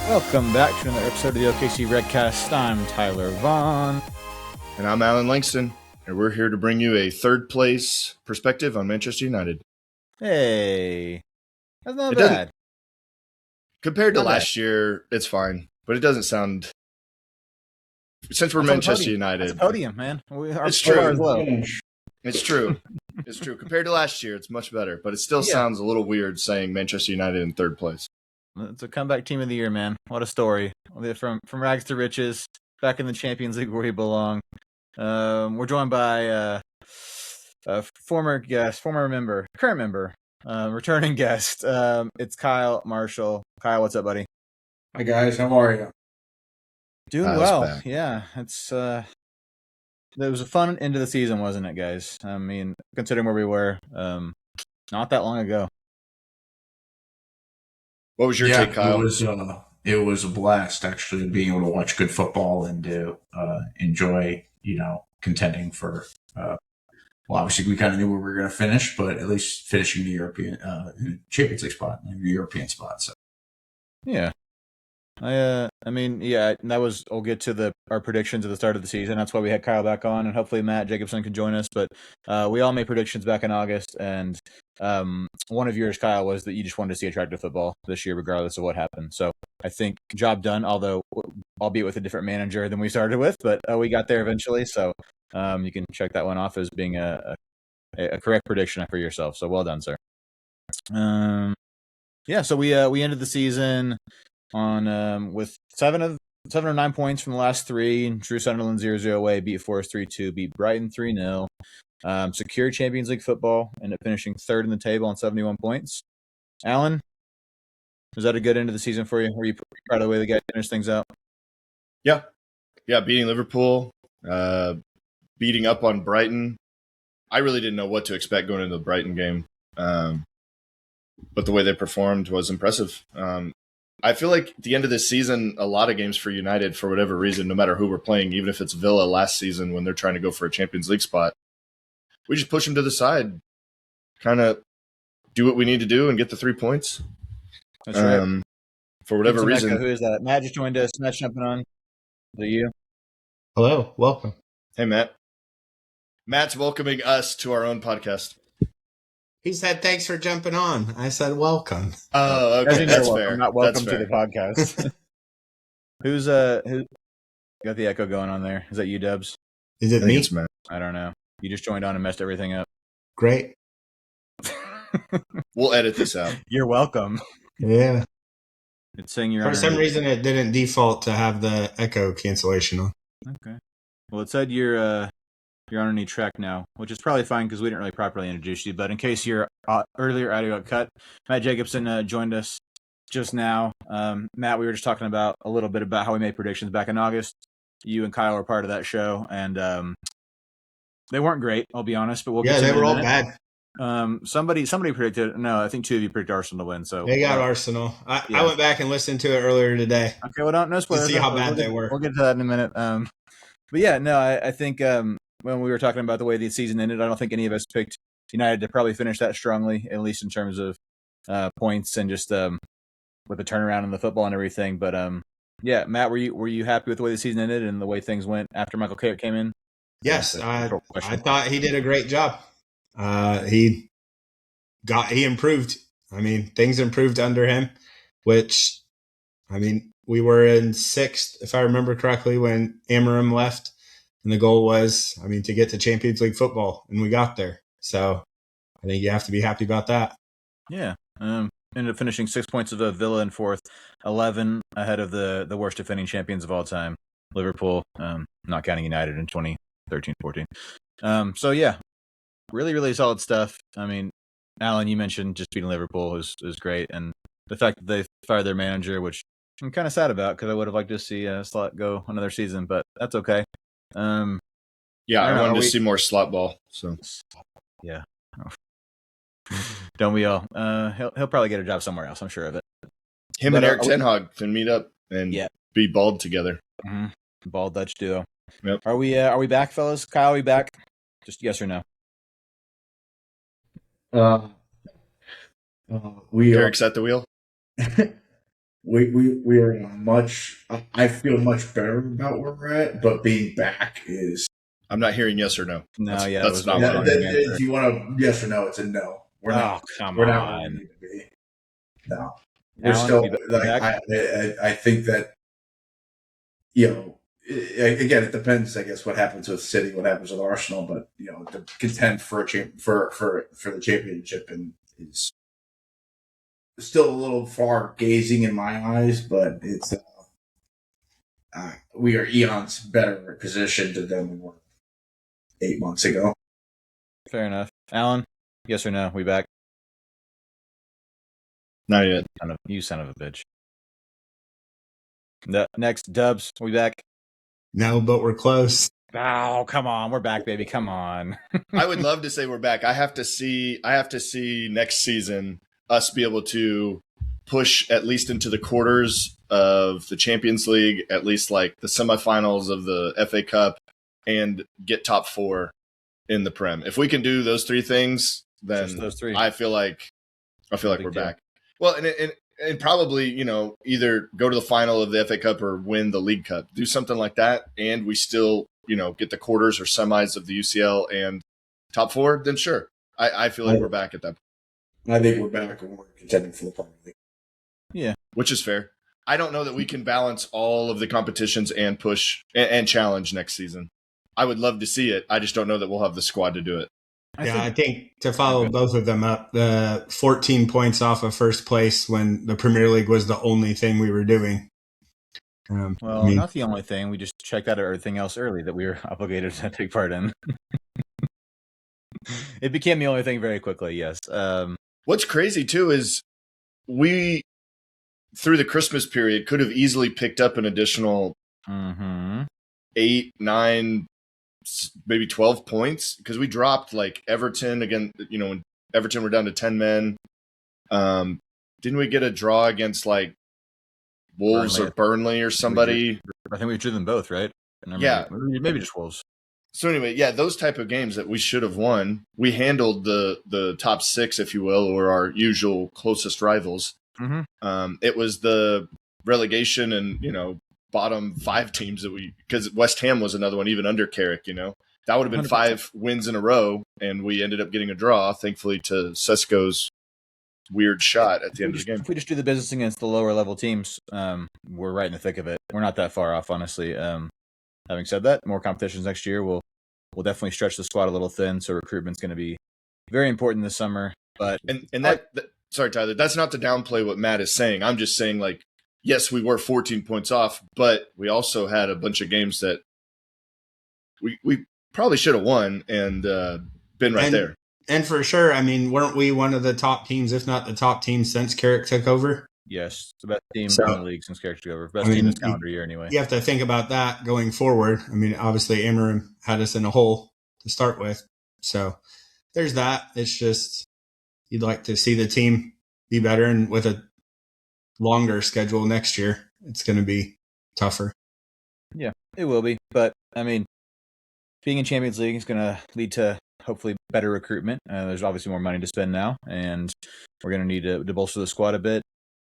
Welcome back to another episode of the OKC Redcast. I'm Tyler Vaughn. And I'm Allan Langston, and we're here to bring you a third place perspective on Manchester United. Hey, that's not bad. Compared to last year, it's fine, but it doesn't sound... Since we're Manchester United... That's a podium, man. It's true. It's true. It's true. Compared to last year, it's much better, but it still sounds a little weird saying Manchester United in third place. It's a comeback team of the year, man. What a story. From rags to riches, back in the Champions League where we belong. We're joined by a current member, returning guest. It's Kyle Marshall. Kyle, what's up, buddy? Hi, guys. How are you? Doing well. Back. Yeah, it's it was a fun end of the season, wasn't it, guys? I mean, considering where we were not that long ago. What was your take, Kyle? It was a blast, actually, being able to watch good football and to enjoy, contending for. Well, obviously, we kind of knew where we were going to finish, but at least finishing the European Champions League spot, the European spot. So, yeah. That was. We'll get to our predictions at the start of the season. That's why we had Kyle back on, and hopefully Matt Jacobson can join us. But we all made predictions back in August, and one of yours, Kyle, was that you just wanted to see attractive football this year, regardless of what happened. So I think job done, albeit with a different manager than we started with, but we got there eventually. So you can check that one off as being a correct prediction for yourself. So well done, sir. So we ended the season on with 7 or 9 points from the last 3. Drew Sunderland 0-0 away, beat Forest 3-2, beat Brighton 3-0. Secured Champions League football, ended up finishing third in the table on 71 points. Allan, was that a good end of the season for you? Were you proud of the way the guys finished things out? Yeah, beating Liverpool, beating up on Brighton. I really didn't know what to expect going into the Brighton game, but the way they performed was impressive. I feel like at the end of this season, a lot of games for United, for whatever reason, no matter who we're playing, even if it's Villa last season when they're trying to go for a Champions League spot, we just push them to the side, kind of do what we need to do and get the 3 points. That's right. For whatever reason. Who is that? Matt just joined us. Matt jumping on. Is it you? Hello. Welcome. Hey, Matt. Matt's welcoming us to our own podcast. He said, thanks for jumping on. I said, welcome. Oh, okay. That's fair. I'm not welcome to the podcast. Who got the echo going on there? Is that you, Dubs? Is it me? It's Matt. I don't know. You just joined on and messed everything up. Great. We'll edit this out. You're welcome. Yeah. It's saying you're For some reason, it didn't default to have the echo cancellation on. Okay. Well, it said you're on a new track now, which is probably fine because we didn't really properly introduce you. But in case your earlier audio got cut, Matt Jacobson joined us just now. Matt, we were just talking about a little bit about how we made predictions back in August. You and Kyle were part of that show, and they weren't great, I'll be honest. But they were all bad. Somebody predicted. No, I think 2 of you predicted Arsenal to win. So they got Arsenal. I went back and listened to it earlier today. Okay, well, no spoilers. To see how bad they were. We'll get to that in a minute. But yeah, no, I think when we were talking about the way the season ended, I don't think any of us picked United to probably finish that strongly, at least in terms of points and just with the turnaround in the football and everything. But yeah, Matt, were you happy with the way the season ended and the way things went after Michael Carrick came in? Yes, I thought he did a great job. He improved. I mean, things improved under him, which, I mean, we were in 6th, if I remember correctly, when Amarim left. And the goal was, to get to Champions League football, and we got there. So I think you have to be happy about that. Yeah. Ended up finishing 6 points of Villa in 4th, 11 ahead of the worst defending champions of all time, Liverpool, not counting United in 2013-14. So yeah, really, really solid stuff. I mean, Allan, you mentioned just beating Liverpool is great, and the fact that they fired their manager, which I'm kind of sad about because I would have liked to see Slot go another season, but that's okay. I wanted to see more slot ball. So yeah, don't we all? He'll probably get a job somewhere else. I'm sure of it. Him and Eric Ten Hag can meet up and be bald together. Mm-hmm. Bald Dutch duo. Yep. Are we back, fellas? Kyle, are we back? Just yes or no? We Eric's at the wheel. we are in a much. I feel much better about where we're at, but being back is. I'm not hearing yes or no. No, That's not what if you want to yes or no, it's a no. We're not. Come we're on. not where we need to be. No, we're Allan, still be like back? I think that again, it depends. I guess what happens with City, what happens with Arsenal, but to contend for the championship and is still a little far gazing in my eyes, but it's we are eons better positioned than we were 8 months ago. Fair enough. Allan, yes or no? We back? Not yet. You son of a bitch. Next, Dubs, we back? No, but we're close. Oh, come on. We're back, baby. Come on. I would love to say we're back. I have to see next season us be able to push at least into the quarters of the Champions League, at least like the semifinals of the FA Cup, and get top 4 in the Prem. If we can do those 3 things, then just those 3. I feel like we're back. Well, and probably, either go to the final of the FA Cup or win the League Cup. Do something like that, and we still, get the quarters or semis of the UCL and top 4, then sure. I feel like we're back at that point. I think we're back and we're contending for the Premier League. Yeah. Which is fair. I don't know that we can balance all of the competitions and push and challenge next season. I would love to see it. I just don't know that we'll have the squad to do it. I think to follow both of them up, the 14 points off of first place when the Premier League was the only thing we were doing. Not the only thing. We just checked out everything else early that we were obligated to take part in. It became the only thing very quickly, yes. What's crazy, too, is we, through the Christmas period, could have easily picked up an additional 8, 9, maybe 12 points because we dropped like Everton again. When Everton were down to 10 men. Didn't we get a draw against like Wolves or Burnley or somebody? I think we drew them both, right? Maybe just Wolves. So anyway, those type of games that we should have won, we handled the top 6, if you will, or our usual closest rivals. It was the relegation and bottom 5 teams that because West Ham was another one, even under Carrick. That would have been 5 wins in a row, and we ended up getting a draw, thankfully, to Sesko's weird shot at the end of the game. If we just do the business against the lower level teams, we're right in the thick of it. We're not that far off, honestly. Having said that, more competitions next year will definitely stretch the squad a little thin, so recruitment's going to be very important this summer. But sorry, Tyler, that's not to downplay what Matt is saying. I'm just saying, like, yes, we were 14 points off, but we also had a bunch of games that we probably should have won and been right there. And for sure, weren't we one of the top teams, if not the top team, since Carrick took over? Yes, the best team in the league since Carrick took over. Best team this calendar year, anyway. You have to think about that going forward. Obviously, Amarim had us in a hole to start with. So there's that. It's just you'd like to see the team be better, and with a longer schedule next year, it's going to be tougher. Yeah, it will be. But, being in Champions League is going to lead to hopefully better recruitment. There's obviously more money to spend now, and we're going to need to bolster the squad a bit.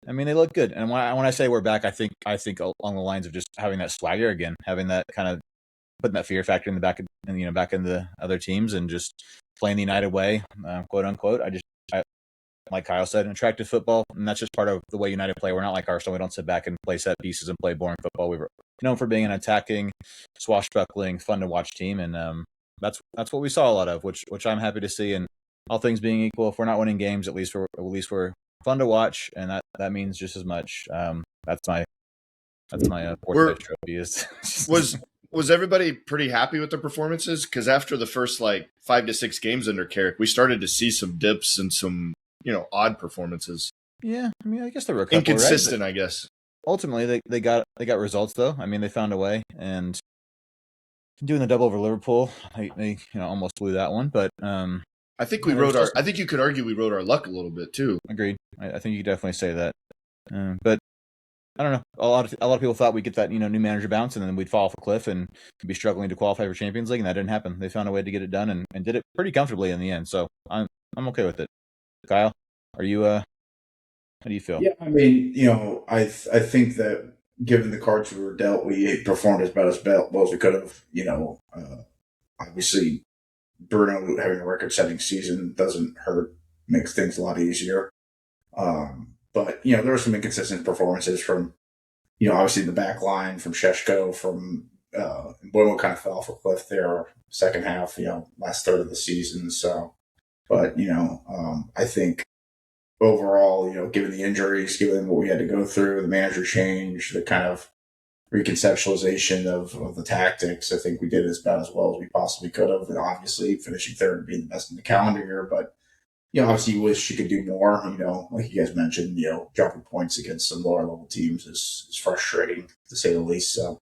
They look good. And when I say we're back, I think along the lines of just having that swagger again, having that kind of putting that fear factor in the back in the other teams, and just playing the United way, quote unquote. I like Kyle said, attractive football, and that's just part of the way United play. We're not like Arsenal. We don't sit back and play set pieces and play boring football. We're known for being an attacking, swashbuckling, fun to watch team, and that's what we saw a lot of, which I'm happy to see. And all things being equal, if we're not winning games, at least we're fun to watch, and that means just as much. That's my fourth place trophy. Was everybody pretty happy with the performances? Because after the first 5 to 6 games under Carrick, we started to see some dips and some odd performances. Yeah, I guess there were a couple, inconsistent. Right? I guess ultimately they got results though. They found a way, and doing the double over Liverpool, they almost blew that one, but I think I think you could argue we rode our luck a little bit too. Agreed. I think you could definitely say that. But I don't know. A lot of people thought we'd get that new manager bounce, and then we'd fall off a cliff and be struggling to qualify for Champions League, and that didn't happen. They found a way to get it done and did it pretty comfortably in the end. So I'm okay with it. Kyle, are you How do you feel? Yeah, I mean, I think that given the cards we were dealt, we performed about as well as we could have. Obviously, Bruno having a record-setting season doesn't hurt, makes things a lot easier. But there were some inconsistent performances from, obviously the back line from Sheshko, from Boymo kind of fell off a cliff there second half, last third of the season. So, but I think overall, given the injuries, given what we had to go through, the manager change, the kind of reconceptualization of the tactics, I think we did about as well as we possibly could have. And obviously, finishing third and being the best in the calendar year, but obviously, you wish you could do more. Like you guys mentioned, dropping points against some lower level teams is frustrating to say the least. So,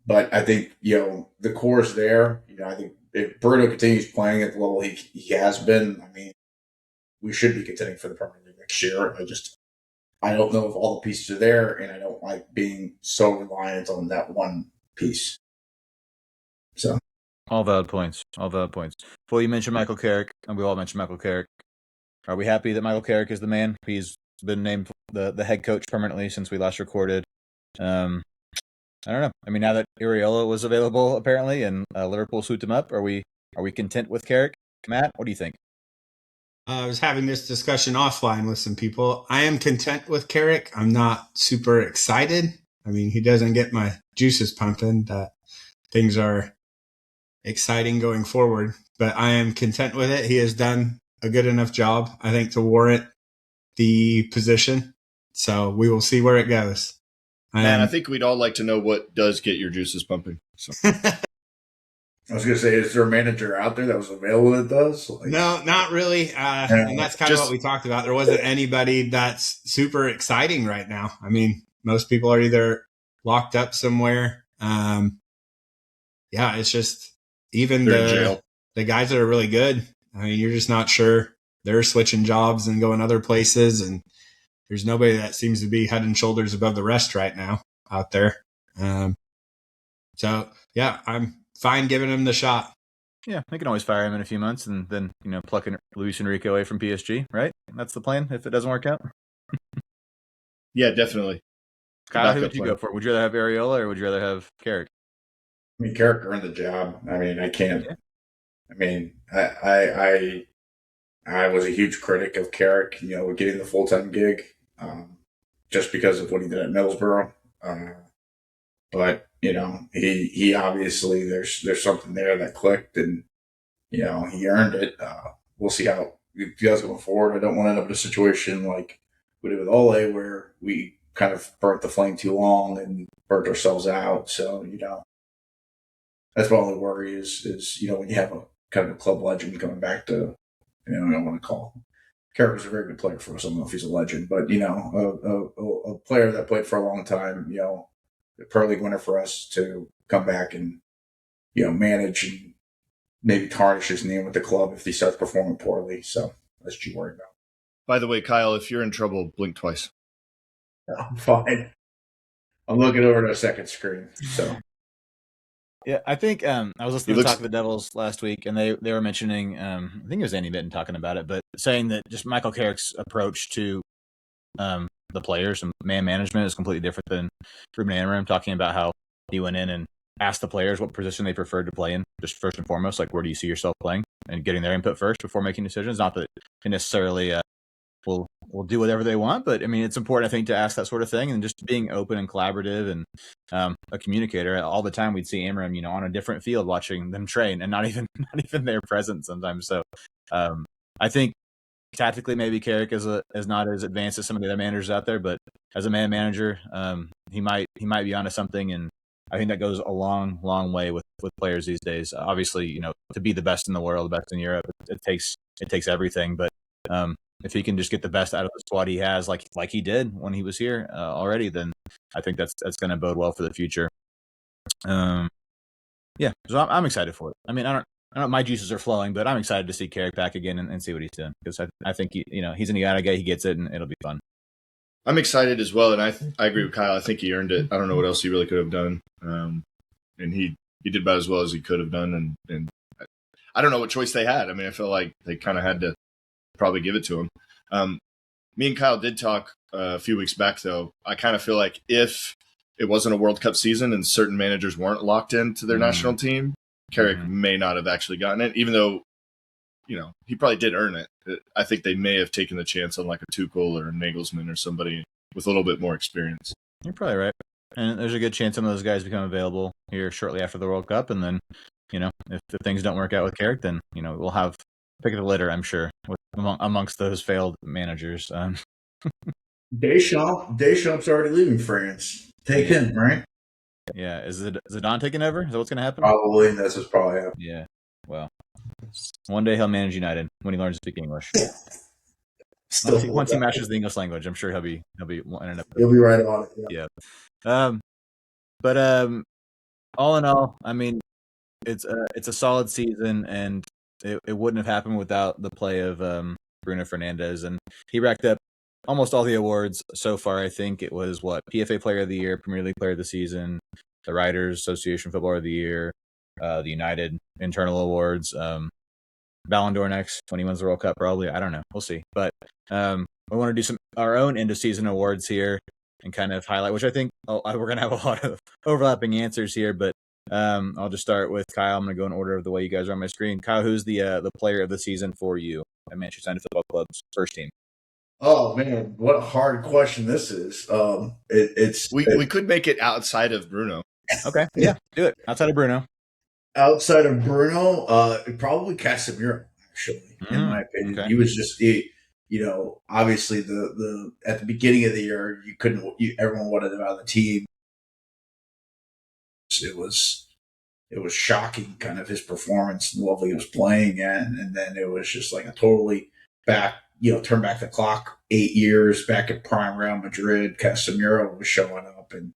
but I think the core is there. I think if Bruno continues playing at the level he has been, I mean, we should be contending for the Premier League next year. I don't know if all the pieces are there, and I don't like being so reliant on that one piece. So, all valid points. Well, you mentioned Michael Carrick, and we all mentioned Michael Carrick. Are we happy that Michael Carrick is the man? He's been named the head coach permanently since we last recorded. I don't know. I mean, now that Areola was available apparently, and Liverpool swooped him up, are we content with Carrick? Matt, what do you think? I was having this discussion offline with some people. I am content with Carrick. I'm not super excited. I mean, he doesn't get my juices pumping that things are exciting going forward, but I am content with it. He has done a good enough job, I think, to warrant the position. So we will see where it goes. Man, I think we'd all like to know what does get your juices pumping. So. I was going to say, is there a manager out there that was available that does? No, not really. And that's kind of what we talked about. There wasn't anybody that's super exciting right now. I mean, most people are either locked up somewhere. It's just even the guys that are really good. I mean, you're just not sure. They're switching jobs and going other places, and there's nobody that seems to be head and shoulders above the rest right now out there. I'm fine giving him the shot. Yeah, they can always fire him in a few months and then, plucking Luis Enrique away from PSG, right? That's the plan if it doesn't work out? Yeah, definitely. Kyle, who would you go for? Would you rather have Areola or would you rather have Carrick? I mean, Carrick earned the job. I mean, I can't. Yeah. I mean, I was a huge critic of Carrick, getting the full-time gig, just because of what he did at Middlesbrough. But he obviously there's something there that clicked, and he earned it. We'll see how it does going forward. I don't want to end up in a situation like we did with Ole, where we kind of burnt the flame too long and burnt ourselves out. So that's my only worry is when you have a kind of a club legend coming back to, I don't want to call him. Carrick was a very good player for us. I don't know if he's a legend, but a player that played for a long time, a Pro League winner for us to come back and manage and maybe tarnish his name with the club if he starts performing poorly. So that's what you worry about. By the way, Kyle, if you're in trouble, blink twice. I'm fine. I'm looking over to a second screen. So. Yeah, I think I was listening to Talk of the Devils last week, and they were mentioning, I think it was Andy Mitten talking about it, but saying that just Michael Carrick's approach to the players and man management is completely different than Ruben Amorim, talking about how he went in and asked the players what position they preferred to play in, just first and foremost, like where do you see yourself playing, and getting their input first before making decisions. Not that they necessarily will do whatever they want, but I mean, it's important, I think, to ask that sort of thing and just being open and collaborative and a communicator. All the time we'd see Amorim, on a different field watching them train and not even their present sometimes. So I think tactically maybe Carrick is not as advanced as some of the other managers out there, but as a man manager, he might be onto something, and I think that goes a long way with players these days. Obviously, to be the best in the world, the best in Europe, it takes everything, but if he can just get the best out of the squad he has, like he did when he was here already, then I think that's going to bode well for the future. So I'm excited for it. I mean, I don't know if my juices are flowing, but I'm excited to see Carrick back again and see what he's doing, because I think he's an Uganda guy. He gets it, and it'll be fun. I'm excited as well, and I agree with Kyle. I think he earned it. I don't know what else he really could have done, and he did about as well as he could have done. And I don't know what choice they had. I mean, I feel like they kind of had to probably give it to him. Me and Kyle did talk a few weeks back, though. I kind of feel like if it wasn't a World Cup season and certain managers weren't locked into their national team, Carrick may not have actually gotten it, even though, he probably did earn it. I think they may have taken the chance on like a Tuchel or a Nagelsmann or somebody with a little bit more experience. You're probably right. And there's a good chance some of those guys become available here shortly after the World Cup. And then, if the things don't work out with Carrick, then, we'll have pick of the litter, I'm sure, amongst those failed managers. Deschamps already leaving France. Take him, right? Yeah. Is Zidane taking over? Is that what's going to happen? Probably. That's what's probably happening. Yeah. Well, one day he'll manage United when he learns to speak English. Once he masters the English language, I'm sure he'll be He'll be right on it. Yeah. But all in all, I mean, it's a solid season, and it wouldn't have happened without the play of Bruno Fernandes, and he racked up almost all the awards so far. I think it was PFA Player of the Year, Premier League Player of the Season, the Writers Association Footballer of the Year, the United internal awards, Ballon d'Or next when he wins the World Cup, probably. I don't know. We'll see. But we want to do our own end of season awards here and kind of highlight, which I think we're going to have a lot of overlapping answers here, but I'll just start with Kyle. I'm going to go in order of the way you guys are on my screen. Kyle, who's the player of the season for you at Manchester United Football Club's first team? Oh man, what a hard question this is. We could make it outside of Bruno. Okay, yeah, do it outside of Bruno. Outside of Bruno, probably Casemiro. Actually, in my opinion, okay. He was just obviously the at the beginning of the year everyone wanted him out of the team. It was shocking, kind of his performance and the level he was playing at, and then it was just like a totally turn back the clock 8 years back at prime Real Madrid. Casemiro was showing up and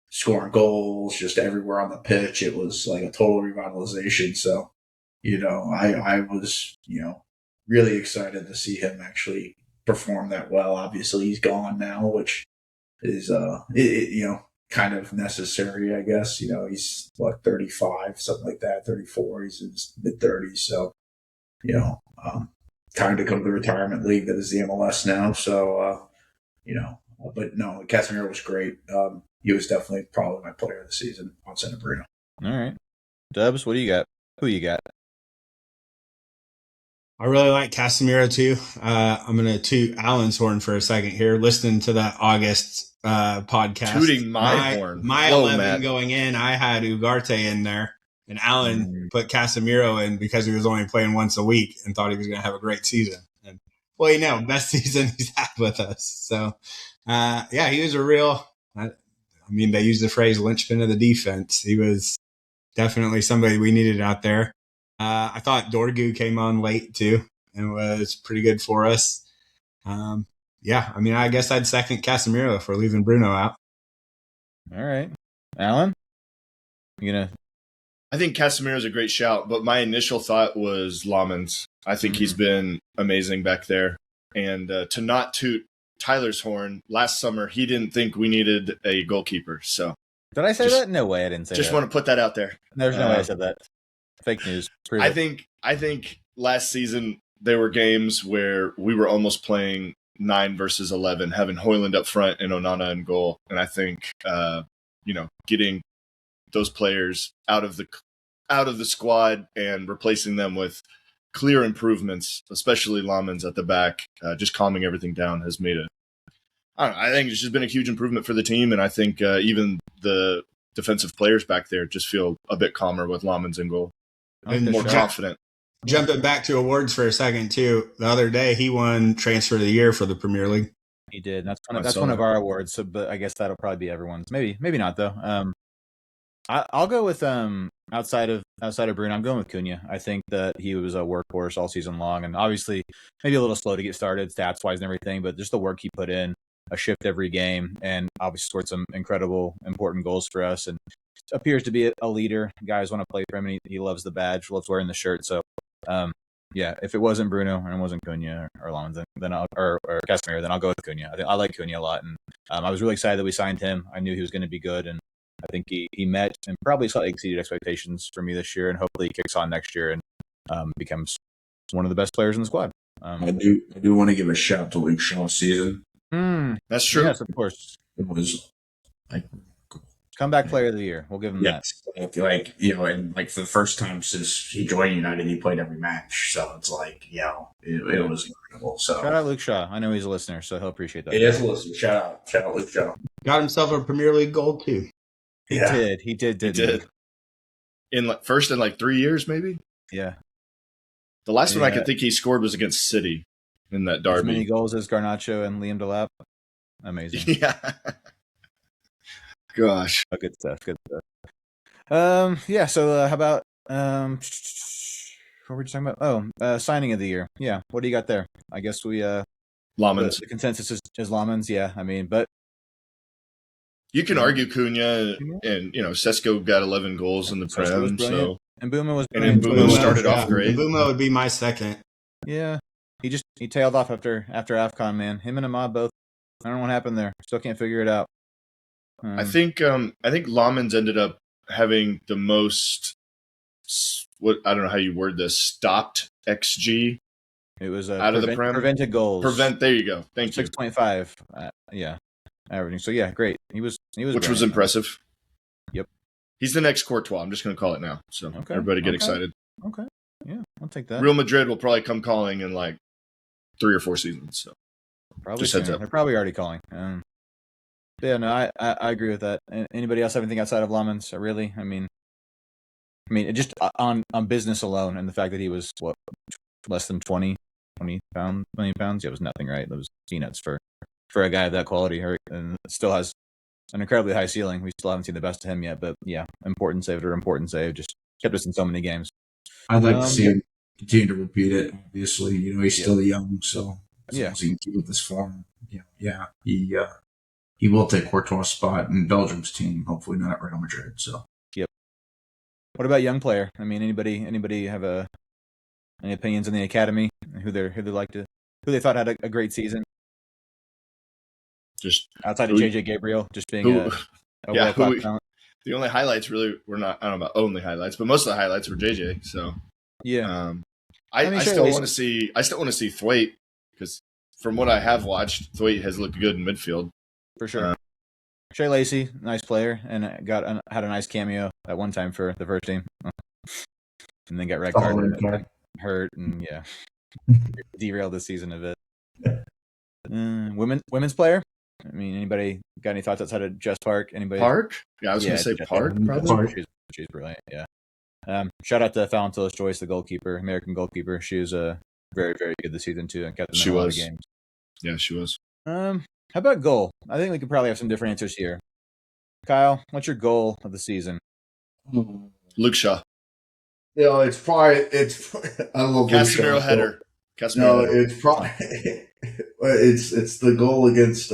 scoring goals just everywhere on the pitch. It was like a total revitalization. So, I was really excited to see him actually perform that well. Obviously, he's gone now, which is kind of necessary, I guess. He's 35, something like that, 34. He's in his mid-30s, so time to come to the retirement league that is the MLS now. So but no, Casemiro was great. He was definitely probably my player of the season on San Bruno. All right, Dubs, what do you got? Who you got? I really like Casemiro too. I'm going to toot Allan's horn for a second here. Listening to that August podcast, tooting my horn. My 11 going in, I had Ugarte in there, and Allan put Casemiro in because he was only playing once a week and thought he was going to have a great season. And best season he's had with us. So, he was a real. They use the phrase linchpin of the defense. He was definitely somebody we needed out there. I thought Dorgu came on late too and was pretty good for us. I guess I'd second Casemiro for leaving Bruno out. All right. Allan? I think Casemiro is a great shout, but my initial thought was Lammens. I think he's been amazing back there. And to not toot Tyler's horn, last summer he didn't think we needed a goalkeeper. So did I say that? No way, I didn't say that. Just want to put that out there. There's no way I said that. Fake news. I think last season there were games where we were almost playing 9 versus 11, having Højlund up front and Onana in goal. And I think getting those players out of the squad and replacing them with clear improvements, especially Lammens at the back, just calming everything down has made it. I think it's just been a huge improvement for the team, and I think even the defensive players back there just feel a bit calmer with Lammens in goal. And more confident. Jumping back to awards for a second too. The other day he won Transfer of the Year for the Premier League. He did. That's one of our awards. So, but I guess that'll probably be everyone's. Maybe not though. I'll go with outside of Bruno. I'm going with Cunha. I think that he was a workhorse all season long, and obviously maybe a little slow to get started stats wise and everything, but just the work he put in, a shift every game, and obviously scored some incredible important goals for us, and appears to be a leader. Guys want to play for him, and he loves the badge, loves wearing the shirt. So, if it wasn't Bruno and it wasn't Cunha or Lammens, then or Casemiro, then I'll go with Cunha. I like Cunha a lot, and I was really excited that we signed him. I knew he was going to be good, and I think he met and probably slightly exceeded expectations for me this year, and hopefully he kicks on next year and becomes one of the best players in the squad. I do want to give a shout to Luke Shaw's season. That's true. Yes, of course. It was like Comeback player of the year. We'll give him that. Like and like for the first time since he joined United, he played every match. So it's like, it was incredible. So shout out Luke Shaw. I know he's a listener, so he'll appreciate that. It is a listener. Shout out Luke Shaw. Got himself a Premier League goal too. He did. In first in like 3 years, maybe. Yeah. The last one I could think he scored was against City in that derby. As many goals as Garnacho and Liam Delap. Amazing. Yeah. Gosh. Oh, good stuff. Yeah. So how about what were we talking about? Oh, signing of the year. Yeah. What do you got there? I guess we Lamans. The consensus is Lamans. Yeah. I mean, but you can argue Cunha and Sesko got 11 goals in the Prem. So and Mbuma was Mbuma started off great. Mbuma would be my second. Yeah. He tailed off after AFCON, man. Him and Ahmad both. I don't know what happened there. Still can't figure it out. I think Lamans ended up having the most, I don't know how you word this, stopped XG. It was out of the Prem. Prevented goals. There you go. Thank you. 6.5. Yeah, averaging. So yeah, great. He was. Which was impressive. Yep. He's the next Courtois. I'm just going to call it now. So everybody get excited. Okay. Yeah, I'll take that. Real Madrid will probably come calling in like 3 or 4 seasons. So probably just heads up. They're probably already calling. Yeah, no, I agree with that. Anybody else have anything outside of Lamans? Really? I mean, just on business alone, and the fact that he was less than 20 million pounds. Yeah, it was nothing, right? That was peanuts for a guy of that quality, and still has an incredibly high ceiling. We still haven't seen the best of him yet, but yeah, important save. Just kept us in so many games. I'd like to see him continue to repeat it. Obviously, he's still young, so as long as he can keep with this form, he will take Courtois' spot in Belgium's team. Hopefully not at Real Madrid. So, yep. What about young player? I mean, anybody have any opinions on the academy? Who they thought had a great season? Just outside of JJ Gabriel, just being a world-class talent. The only highlights really were not. I don't know about only highlights, but most of the highlights were JJ. So yeah, I still want to see. I still want to see Thwaite because from what I have watched, Thwaite has looked good in midfield for sure. Shea Lacey, nice player, and had a nice cameo at one time for the first team, and then got red carded, hurt, and derailed the season a bit. Women's player. I mean, anybody got any thoughts outside of Jess Park? Anybody? Park? Yeah, I was going to say Park. Probably. She's brilliant. Yeah. Shout out to Fallon Joyce, the goalkeeper, American goalkeeper. She was very, very good this season too, and kept them in a lot of games. Yeah, she was. How about goal? I think we could probably have some different answers here. Kyle, what's your goal of the season? Luke Shaw. It's probably I love Casemiro header. No, it's probably it's the goal against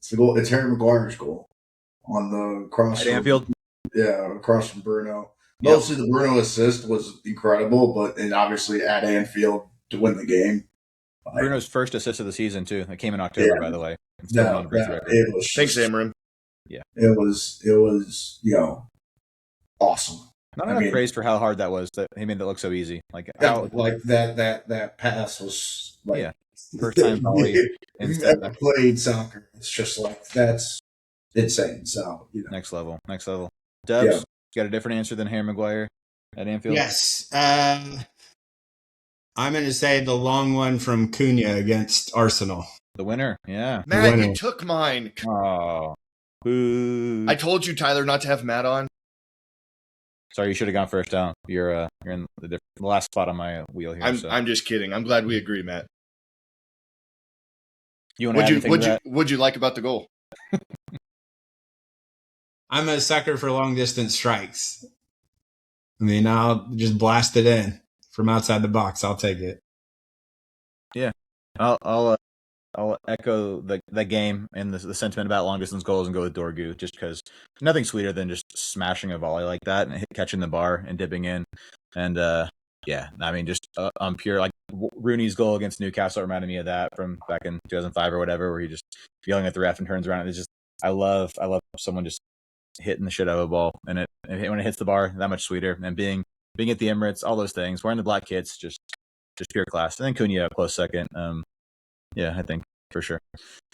it's Harry Maguire's goal on the cross at Anfield. Yeah, across from Bruno. Mostly the Bruno assist was incredible, and obviously at Anfield to win the game. Bruno's first assist of the season too. It came in October, by the way. It was thanks, Amarim. Yeah, it was awesome. Not enough praise for how hard that was. That he made it look so easy. That pass was first time volley. If you've ever played soccer, it's just that's insane. So next level. Dubs, you got a different answer than Harry Maguire at Anfield? Yes. I'm going to say the long one from Cunha against Arsenal. The winner, yeah. Matt, you took mine. Oh, boo. I told you, Tyler, not to have Matt on. Sorry, you should have gone first down. You're in the last spot on my wheel here. I'm just kidding. I'm glad we agree, Matt. You want to add anything to that? What'd you like about the goal? I'm a sucker for long distance strikes. I mean, I'll just blast it in from outside the box. I'll take it. Yeah, I'll echo the game and the sentiment about long distance goals and go with Dorgu, just because nothing sweeter than just smashing a volley like that and catching the bar and dipping in. And I mean, just on pure, like Rooney's goal against Newcastle reminded me of that from back in 2005 or whatever, where he just yelling at the ref and turns around. And it's just I love someone just hitting the shit out of a ball, and when it hits the bar, that much sweeter. And being at the Emirates, all those things, wearing the black kits, just just pure class. I think Cunha a close second. I think for sure.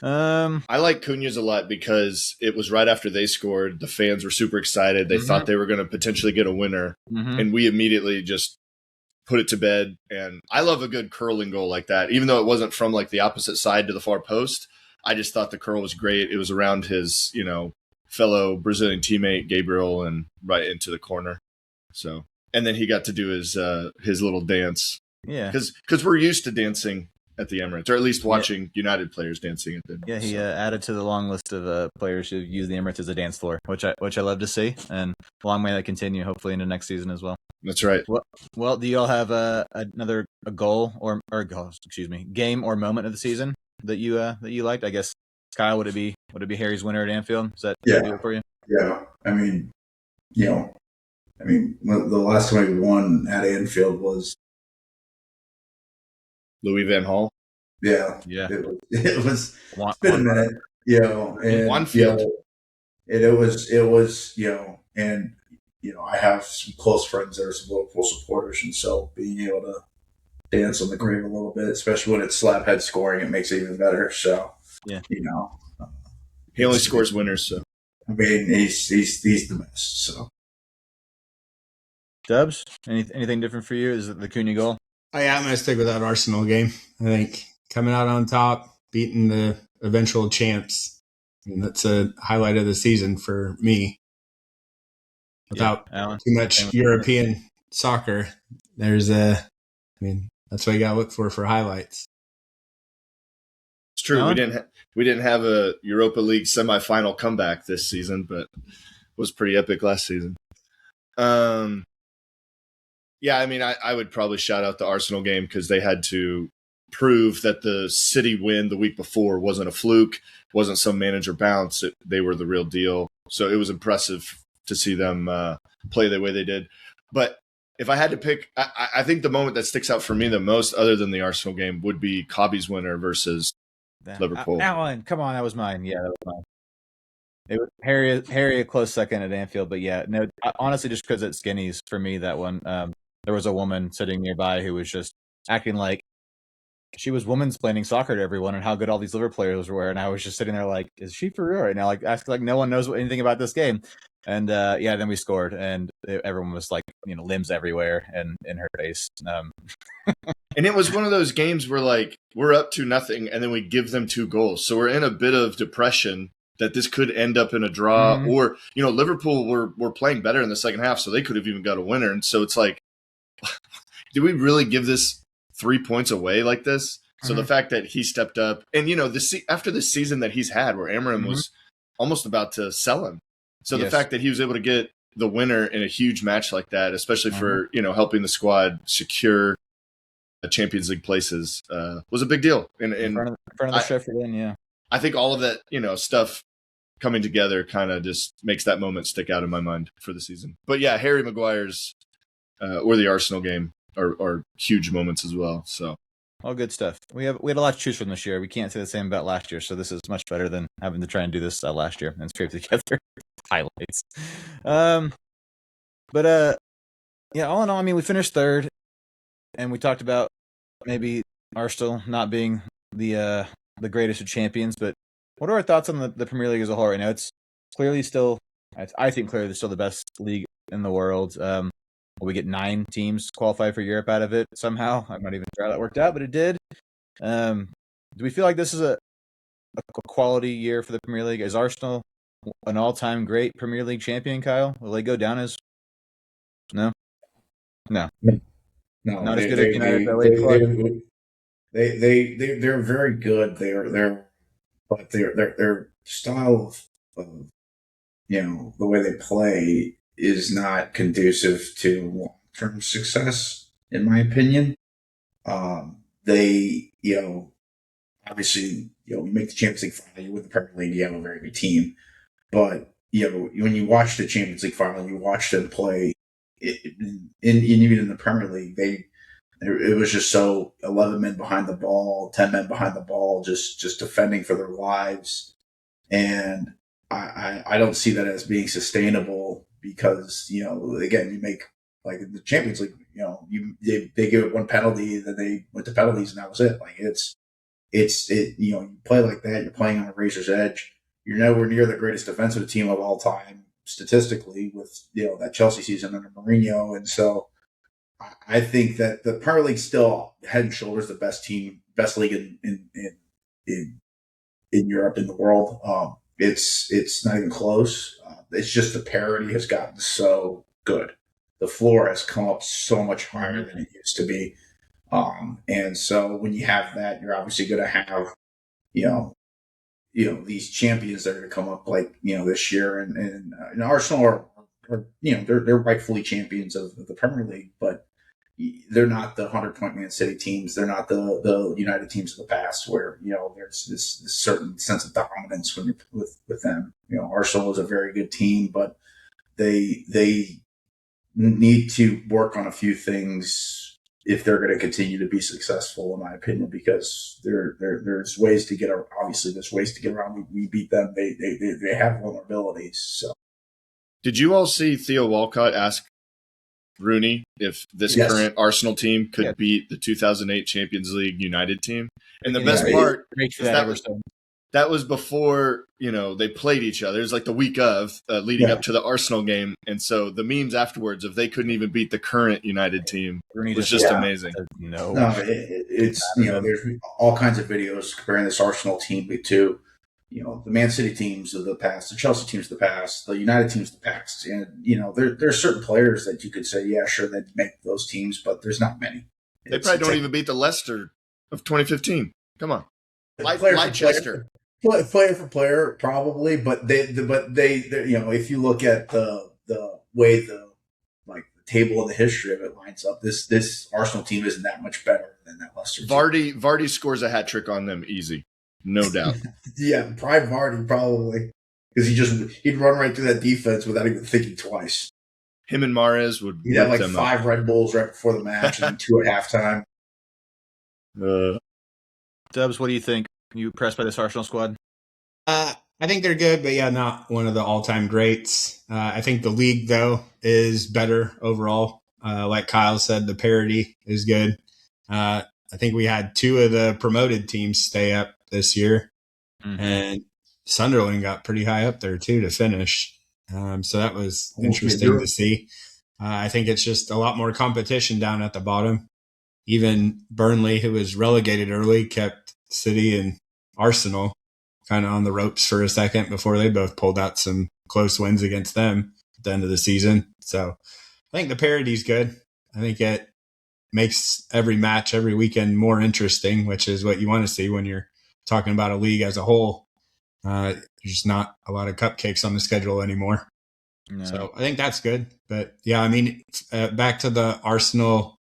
I like Cunha's a lot because it was right after they scored. The fans were super excited. They thought they were going to potentially get a winner, and we immediately just put it to bed. And I love a good curling goal like that, even though it wasn't from like the opposite side to the far post. I just thought the curl was great. It was around his, fellow Brazilian teammate Gabriel and right into the corner. So, and then he got to do his little dance. Yeah, because we're used to dancing at the Emirates, or at least watching United players dancing at the Emirates. Yeah, he added to the long list of players who use the Emirates as a dance floor, which I love to see, and long may that continue, hopefully into next season as well. That's right. Well, do you all have another goal or game or moment of the season that you liked? I guess Kyle, would it be Harry's winner at Anfield? Is that deal for you? Yeah, I mean, the last time we won at Anfield was Louis Van Gaal. Yeah. It was. It's been a minute, and one field. And it was, and I have some close friends that are some Liverpool supporters, and so being able to dance on the grave a little bit, especially when it's slaphead scoring, it makes it even better. So he only scores winners. So I mean, he's the best. So Dubs, anything different for you? Is it the Cunha goal? I'm going to stick with that Arsenal game. I think coming out on top, beating the eventual champs, that's a highlight of the season for me. Without Allan, too much European soccer, that's what you got to look for highlights. It's true. Allan? We didn't have a Europa League semifinal comeback this season, but it was pretty epic last season. I would probably shout out the Arsenal game because they had to prove that the City win the week before wasn't a fluke, wasn't some manager bounce. They were the real deal. So it was impressive to see them play the way they did. But if I had to pick, I think the moment that sticks out for me the most, other than the Arsenal game, would be Cobby's winner versus Liverpool. Allan, come on, that was mine. Yeah, that was mine. It was Harry a close second at Anfield, but honestly, just because it's Skinnies for me, that one. There was a woman sitting nearby who was just acting like she was womansplaining soccer to everyone and how good all these Liverpool players were, and I was just sitting there like, is she for real right now? Like, asking like no one knows anything about this game. And then we scored, and everyone was like, limbs everywhere and in her face. And it was one of those games where like we're up to nothing, and then we give them 2 goals, so we're in a bit of depression that this could end up in a draw, or Liverpool were playing better in the second half, so they could have even got a winner. And so it's like, do we really give this 3 points away like this? So the fact that he stepped up, and after the season that he's had, where Amorim was almost about to sell him, so the fact that he was able to get the winner in a huge match like that, especially for helping the squad secure Champions League places, was a big deal. And in front of the Sheffield Inn, yeah. I think all of that stuff coming together kind of just makes that moment stick out in my mind for the season. But yeah, Harry Maguire's or the Arsenal game are huge moments as well. So all good stuff. We had a lot to choose from this year. We can't say the same about last year, so this is much better than having to try and do this last year and scrape together highlights. All in all, we finished third, and we talked about maybe Arsenal not being the greatest of champions. But what are our thoughts on the Premier League as a whole right now? It's clearly still, I think, clearly still the best league in the world. We get 9 teams qualify for Europe out of it somehow. I'm not even sure how that worked out, but it did. Do we feel like this is a quality year for the Premier League? Is Arsenal an all-time great Premier League champion, Kyle? Will they go down as no? Not as good as United. They're very good. But their style of the way they play is not conducive to long-term success, in my opinion. They, obviously, you make the Champions League final, you win the Premier League, you have a very good team. But, when you watch the Champions League final, you watch them play, even in the Premier League, it was just so 11 men behind the ball, 10 men behind the ball, just defending for their lives. And I don't see that as being sustainable because, again, you make, like in the Champions League, they give one penalty, then they went to penalties, and that was it. Like you play like that, you're playing on a razor's edge. You're nowhere near the greatest defensive team of all time statistically with that Chelsea season under Mourinho, and so I think that the Premier League still head and shoulders the best league in Europe, in the world. It's not even close. It's just the parity has gotten so good. The floor has come up so much higher than it used to be. And so when you have that, you're obviously going to have, these champions that are going to come up like, this year, and Arsenal are they're rightfully champions of the Premier League, but they're not the 100-point Man City teams. They're not the United teams of the past where, there's this certain sense of dominance when you're with them. Arsenal is a very good team, but they need to work on a few things if they're going to continue to be successful, in my opinion, because there's ways to get around. Obviously, there's ways to get around. We beat them. They have vulnerabilities. So, did you all see Theo Walcott ask Rooney if this current Arsenal team could beat the 2008 Champions League United team? And the best part is that was before, they played each other. It was like the week of leading up to the Arsenal game. And so the memes afterwards, if they couldn't even beat the current United team, was just amazing. It's there's all kinds of videos comparing this Arsenal team to, the Man City teams of the past, the Chelsea teams of the past, the United teams of the past. And, there are certain players that you could say, yeah, sure, they'd make those teams, but there's not many. They probably don't even beat the Leicester of 2015. Come on. Leicester. Player for player, probably, but they if you look at the way the table and the history of it lines up, this Arsenal team isn't that much better than that Leicester team. Vardy scores a hat trick on them easy, no doubt. Yeah, prime Vardy probably, because he'd run right through that defense without even thinking twice. Him and Mahrez would. He'd have 5 Red Bulls right before the match and 2 at halftime. Dubs, what do you think? Are you impressed by this Arsenal squad? I think they're good, but not one of the all-time greats. I think the league, though, is better overall. Like Kyle said, the parity is good. I think we had 2 of the promoted teams stay up this year, and Sunderland got pretty high up there, too, to finish. So that was interesting to see. I think it's just a lot more competition down at the bottom. Even Burnley, who was relegated early, kept City and Arsenal kind of on the ropes for a second before they both pulled out some close wins against them at the end of the season. So I think the parity's good. I think it makes every match, every weekend more interesting, which is what you want to see when you're talking about a league as a whole. There's just not a lot of cupcakes on the schedule anymore. No. So I think that's good. But back to the Arsenal,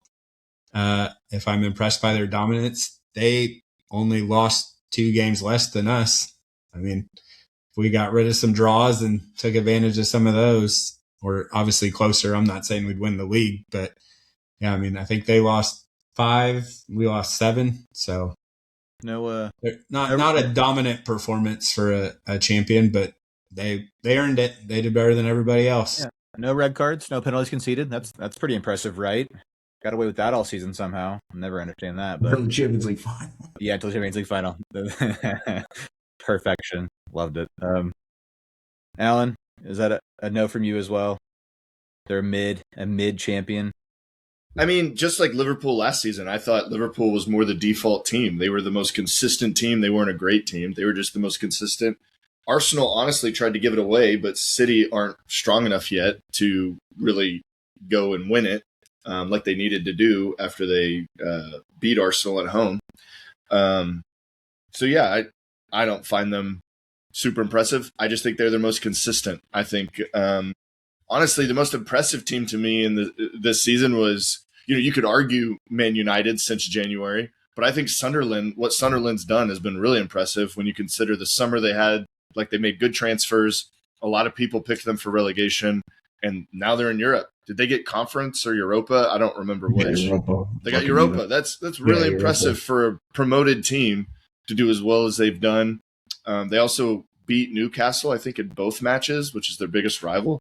if I'm impressed by their dominance, they only lost 2 games less than us. If we got rid of some draws and took advantage of some of those, we're obviously closer. I'm not saying we'd win the league, but I think they lost 5, we lost 7. So not a dominant performance for a champion, but they earned it. They did better than everybody else. Yeah. No red cards, no penalties conceded. That's pretty impressive, right? Got away with that all season somehow. I'll never understand that. But until the Champions League final. Yeah, until the Champions League final. Perfection. Loved it. Allan, is that a no from you as well? They're a mid champion. Just like Liverpool last season, I thought Liverpool was more the default team. They were the most consistent team. They weren't a great team. They were just the most consistent. Arsenal honestly tried to give it away, but City aren't strong enough yet to really go and win it. Like they needed to do after they beat Arsenal at home. I don't find them super impressive. I just think they're the most consistent. I think, honestly, the most impressive team to me in this season was, you could argue Man United since January, but I think what Sunderland's done has been really impressive when you consider the summer they had. Like they made good transfers. A lot of people picked them for relegation, and now they're in Europe. Did they get Conference or Europa? I don't remember which. Europa. They got Europa. That's really impressive for a promoted team to do as well as they've done. They also beat Newcastle, I think, in both matches, which is their biggest rival.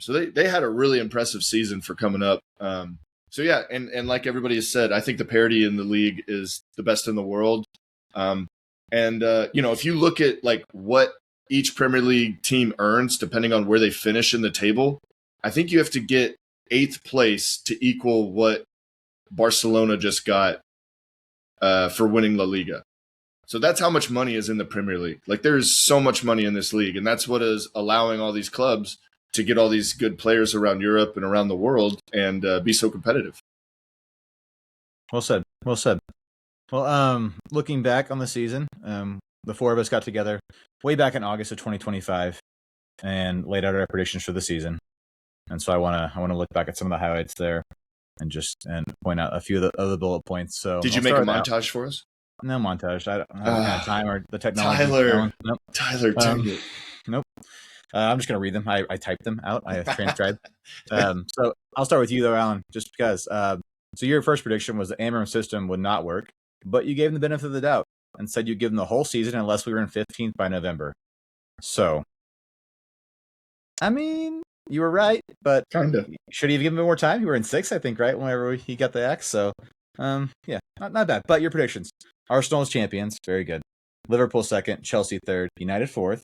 So they had a really impressive season for coming up. So yeah, and like everybody has said, I think the parity in the league is the best in the world. If you look at like what each Premier League team earns, depending on where they finish in the table, I think you have to get 8th place to equal what Barcelona just got for winning La Liga. So that's how much money is in the Premier League. Like there is so much money in this league, and that's what is allowing all these clubs to get all these good players around Europe and around the world and be so competitive. Well said. Well said. Well, looking back on the season, the four of us got together way back in August of 2025 and laid out our predictions for the season. And so I want to look back at some of the highlights there and point out a few of the other bullet points. So did you make a montage for us? No montage. I don't have the kind of time or the technology. Nope. Tyler, nope. I'm just going to read them. I typed them out. I transcribed. So I'll start with you, though, Allan, just because. So your first prediction was the Amorim system would not work, but you gave them the benefit of the doubt and said you'd give them the whole season unless we were in 15th by November. So, I mean, you were right, but kind of. Should he have given him more time? You were in 6th, I think, right? Whenever he got the X. So, yeah, not bad. But your predictions. Arsenal as champions. Very good. Liverpool 2nd, Chelsea 3rd, United 4th,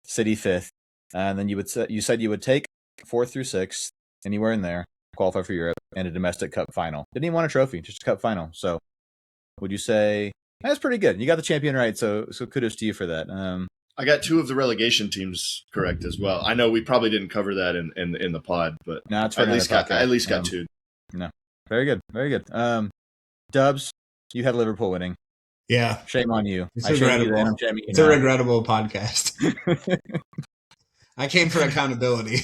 City 5th. And then you said you would take 4th through 6th, anywhere in there, qualify for Europe, and a domestic cup final. Didn't even want a trophy, just a cup final. So would you say that's pretty good? You got the champion right, so kudos to you for that. I got 2 of the relegation teams correct as well. I know we probably didn't cover that in the pod, but no, it's at least got 2. No, very good, very good. Dubs, you had Liverpool winning. Yeah, shame on you. It's regrettable. It's a regrettable podcast. I came for accountability.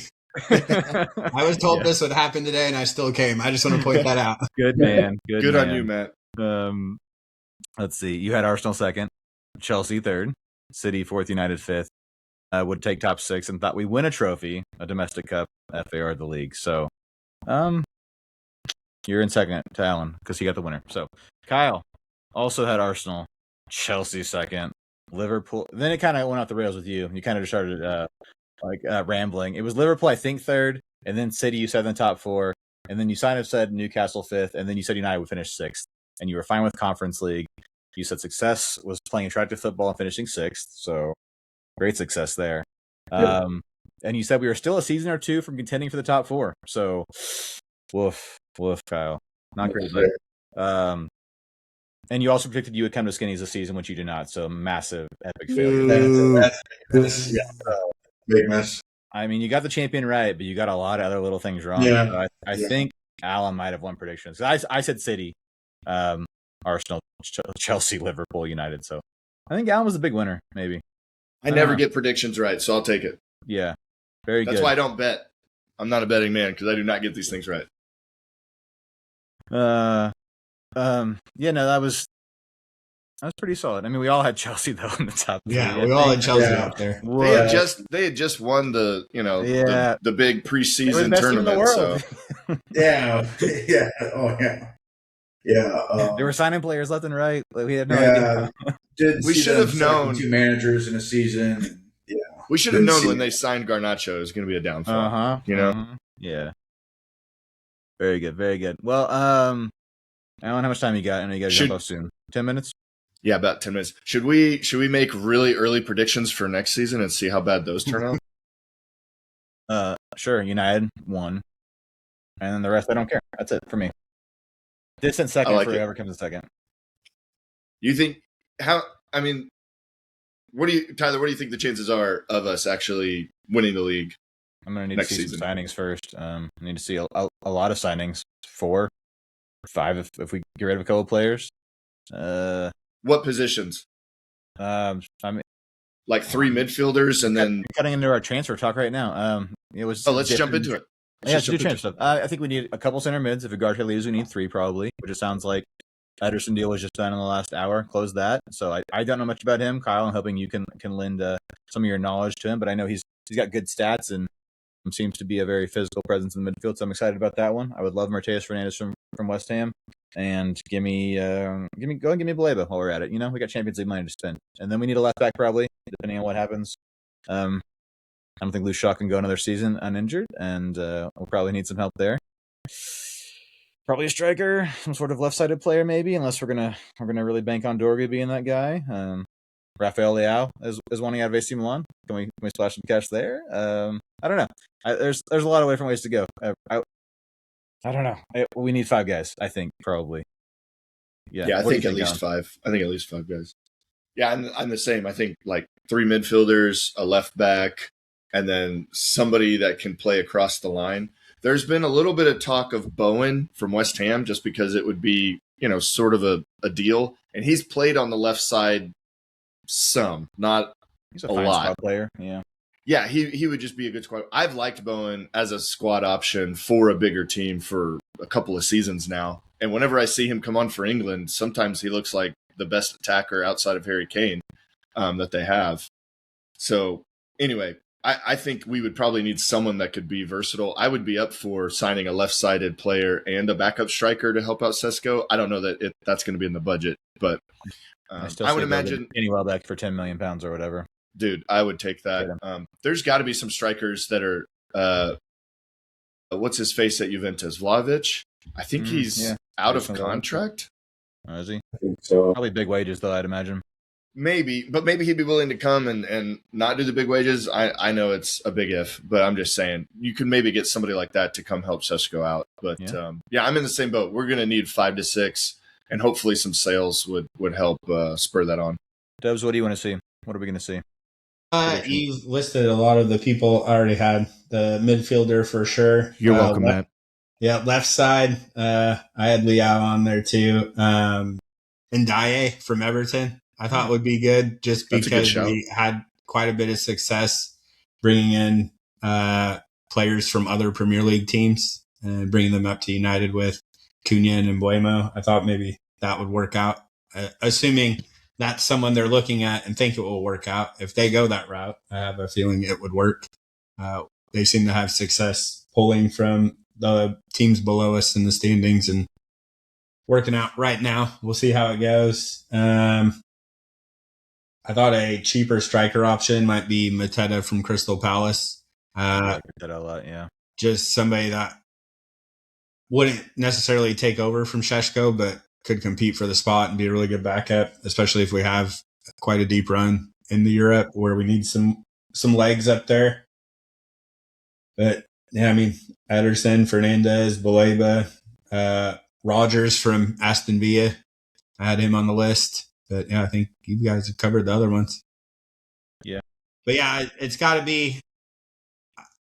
I was told this would happen today, and I still came. I just want to point that out. Good man. Good on you, Matt. Let's see. You had Arsenal 2nd, Chelsea 3rd, City 4th, United 5th. Would take top 6 and thought we win a trophy, a domestic cup, FA or the league. So, you're in 2nd to Allan because he got the winner. So, Kyle also had Arsenal, Chelsea 2nd, Liverpool. Then it kind of went off the rails with you. You kind of just started rambling. It was Liverpool, I think, 3rd, and then City you said in the top 4, and then you said Newcastle 5th, and then you said United would finish 6th, and you were fine with Conference League. You said success was playing attractive football and finishing 6th, so great success there. Yep. And you said we were still a season or 2 from contending for the top 4. So, woof, Kyle. Not great. And you also predicted you would come to Skinnies this season, which you did not. So, massive, epic failure. Big mess. I mean, you got the champion right, but you got a lot of other little things wrong. Yeah. So I think Allan might have won predictions. I said City, Arsenal, Chelsea, Liverpool, United. So I think Allan was the big winner, maybe. I never get predictions right, so I'll take it. Yeah. Very good. That's why I don't bet. I'm not a betting man because I do not get these things right. Yeah, no, that was pretty solid. I mean, we all had Chelsea though in the top. Yeah, we all had Chelsea out there. They had just won the the big preseason tournament. So They were signing players left and right. Like, we had no idea. We should have known 2 managers in a season. Yeah, we should have known when they signed Garnacho it was going to be a downfall. Yeah. Very good, very good. Well, Allan, how much time you got? I know you got to jump off soon. 10 minutes. Yeah, about 10 minutes. Should we make really early predictions for next season and see how bad those turn out? Sure. United 1, and then the rest I don't care. That's it for me. Distant second for whoever comes in second. You think Tyler, what do you think the chances are of us actually winning the league? I'm going to need to see some signings first. I need to see a lot of signings. 4, 5 if we get rid of a couple of players. What positions? Like 3 midfielders, and then cutting into our transfer talk right now. Let's jump into it. Let's do transfer stuff. I think we need a couple center mids. If Ugarte leaves, we need 3 probably, which it sounds like Ederson deal was just done in the last hour. Close that. So I don't know much about him, Kyle. I'm hoping you can lend some of your knowledge to him, but I know he's got good stats and seems to be a very physical presence in the midfield. So I'm excited about that one. I would love Mateus Fernandes from West Ham. And give me Baleba while we're at it. We got Champions League money to spend, and then we need a left back probably, depending on what happens. I don't think Luke Shaw can go another season uninjured, and we'll probably need some help there. Probably a striker, some sort of left-sided player, maybe, unless we're gonna really bank on Dorgu being that guy. Rafael Leao is wanting out of AC Milan. Can we splash some cash there? I don't know. There's a lot of different ways to go. I don't know. We need 5 guys. I think probably. Yeah, I think at least 5. I think at least 5 guys. Yeah, I'm the same. I think like 3 midfielders, a left back, and then somebody that can play across the line. There's been a little bit of talk of Bowen from West Ham just because it would be, sort of a deal. And he's played on the left side some, not he's a fine lot. Squad player, yeah. Yeah, he would just be a good squad. I've liked Bowen as a squad option for a bigger team for a couple of seasons now. And whenever I see him come on for England, sometimes he looks like the best attacker outside of Harry Kane that they have. So anyway, I think we would probably need someone that could be versatile. I would be up for signing a left-sided player and a backup striker to help out Sesko. I don't know that that's going to be in the budget, but I would imagine any Welbeck for £10 million or whatever. Dude, I would take that. There's got to be some strikers that are what's his face at Juventus? Vlahovic? I think he's out of contract. Oh, is he? I think so. Probably big wages, though, I'd imagine. Maybe, but maybe he'd be willing to come and not do the big wages. I know it's a big if, but I'm just saying you could maybe get somebody like that to come help Sesko out. But I'm in the same boat. We're going to need 5 to 6, and hopefully some sales would help spur that on. Dubs, what do you want to see? What are we going to see? You've listed a lot of the people I already had. The midfielder for sure. You're welcome, Matt. Yeah, left side. I had Leao on there too. Ndiaye from Everton, I thought would be good just because we had quite a bit of success bringing in players from other Premier League teams and bringing them up to United with Cunha and Mbuemo. I thought maybe that would work out, assuming that's someone they're looking at and think it will work out. If they go that route, I have a feeling it would work. They seem to have success pulling from the teams below us in the standings and working out right now. We'll see how it goes. I thought a cheaper striker option might be Mateta from Crystal Palace. I like that a lot, yeah. Just somebody that wouldn't necessarily take over from Šeško, but could compete for the spot and be a really good backup, especially if we have quite a deep run in the Europe where we need some legs up there. But yeah, I mean, Ederson, Fernandez, Baleba, Rogers from Aston Villa. I had him on the list. But yeah, I think you guys have covered the other ones. Yeah. But yeah, it's got to be,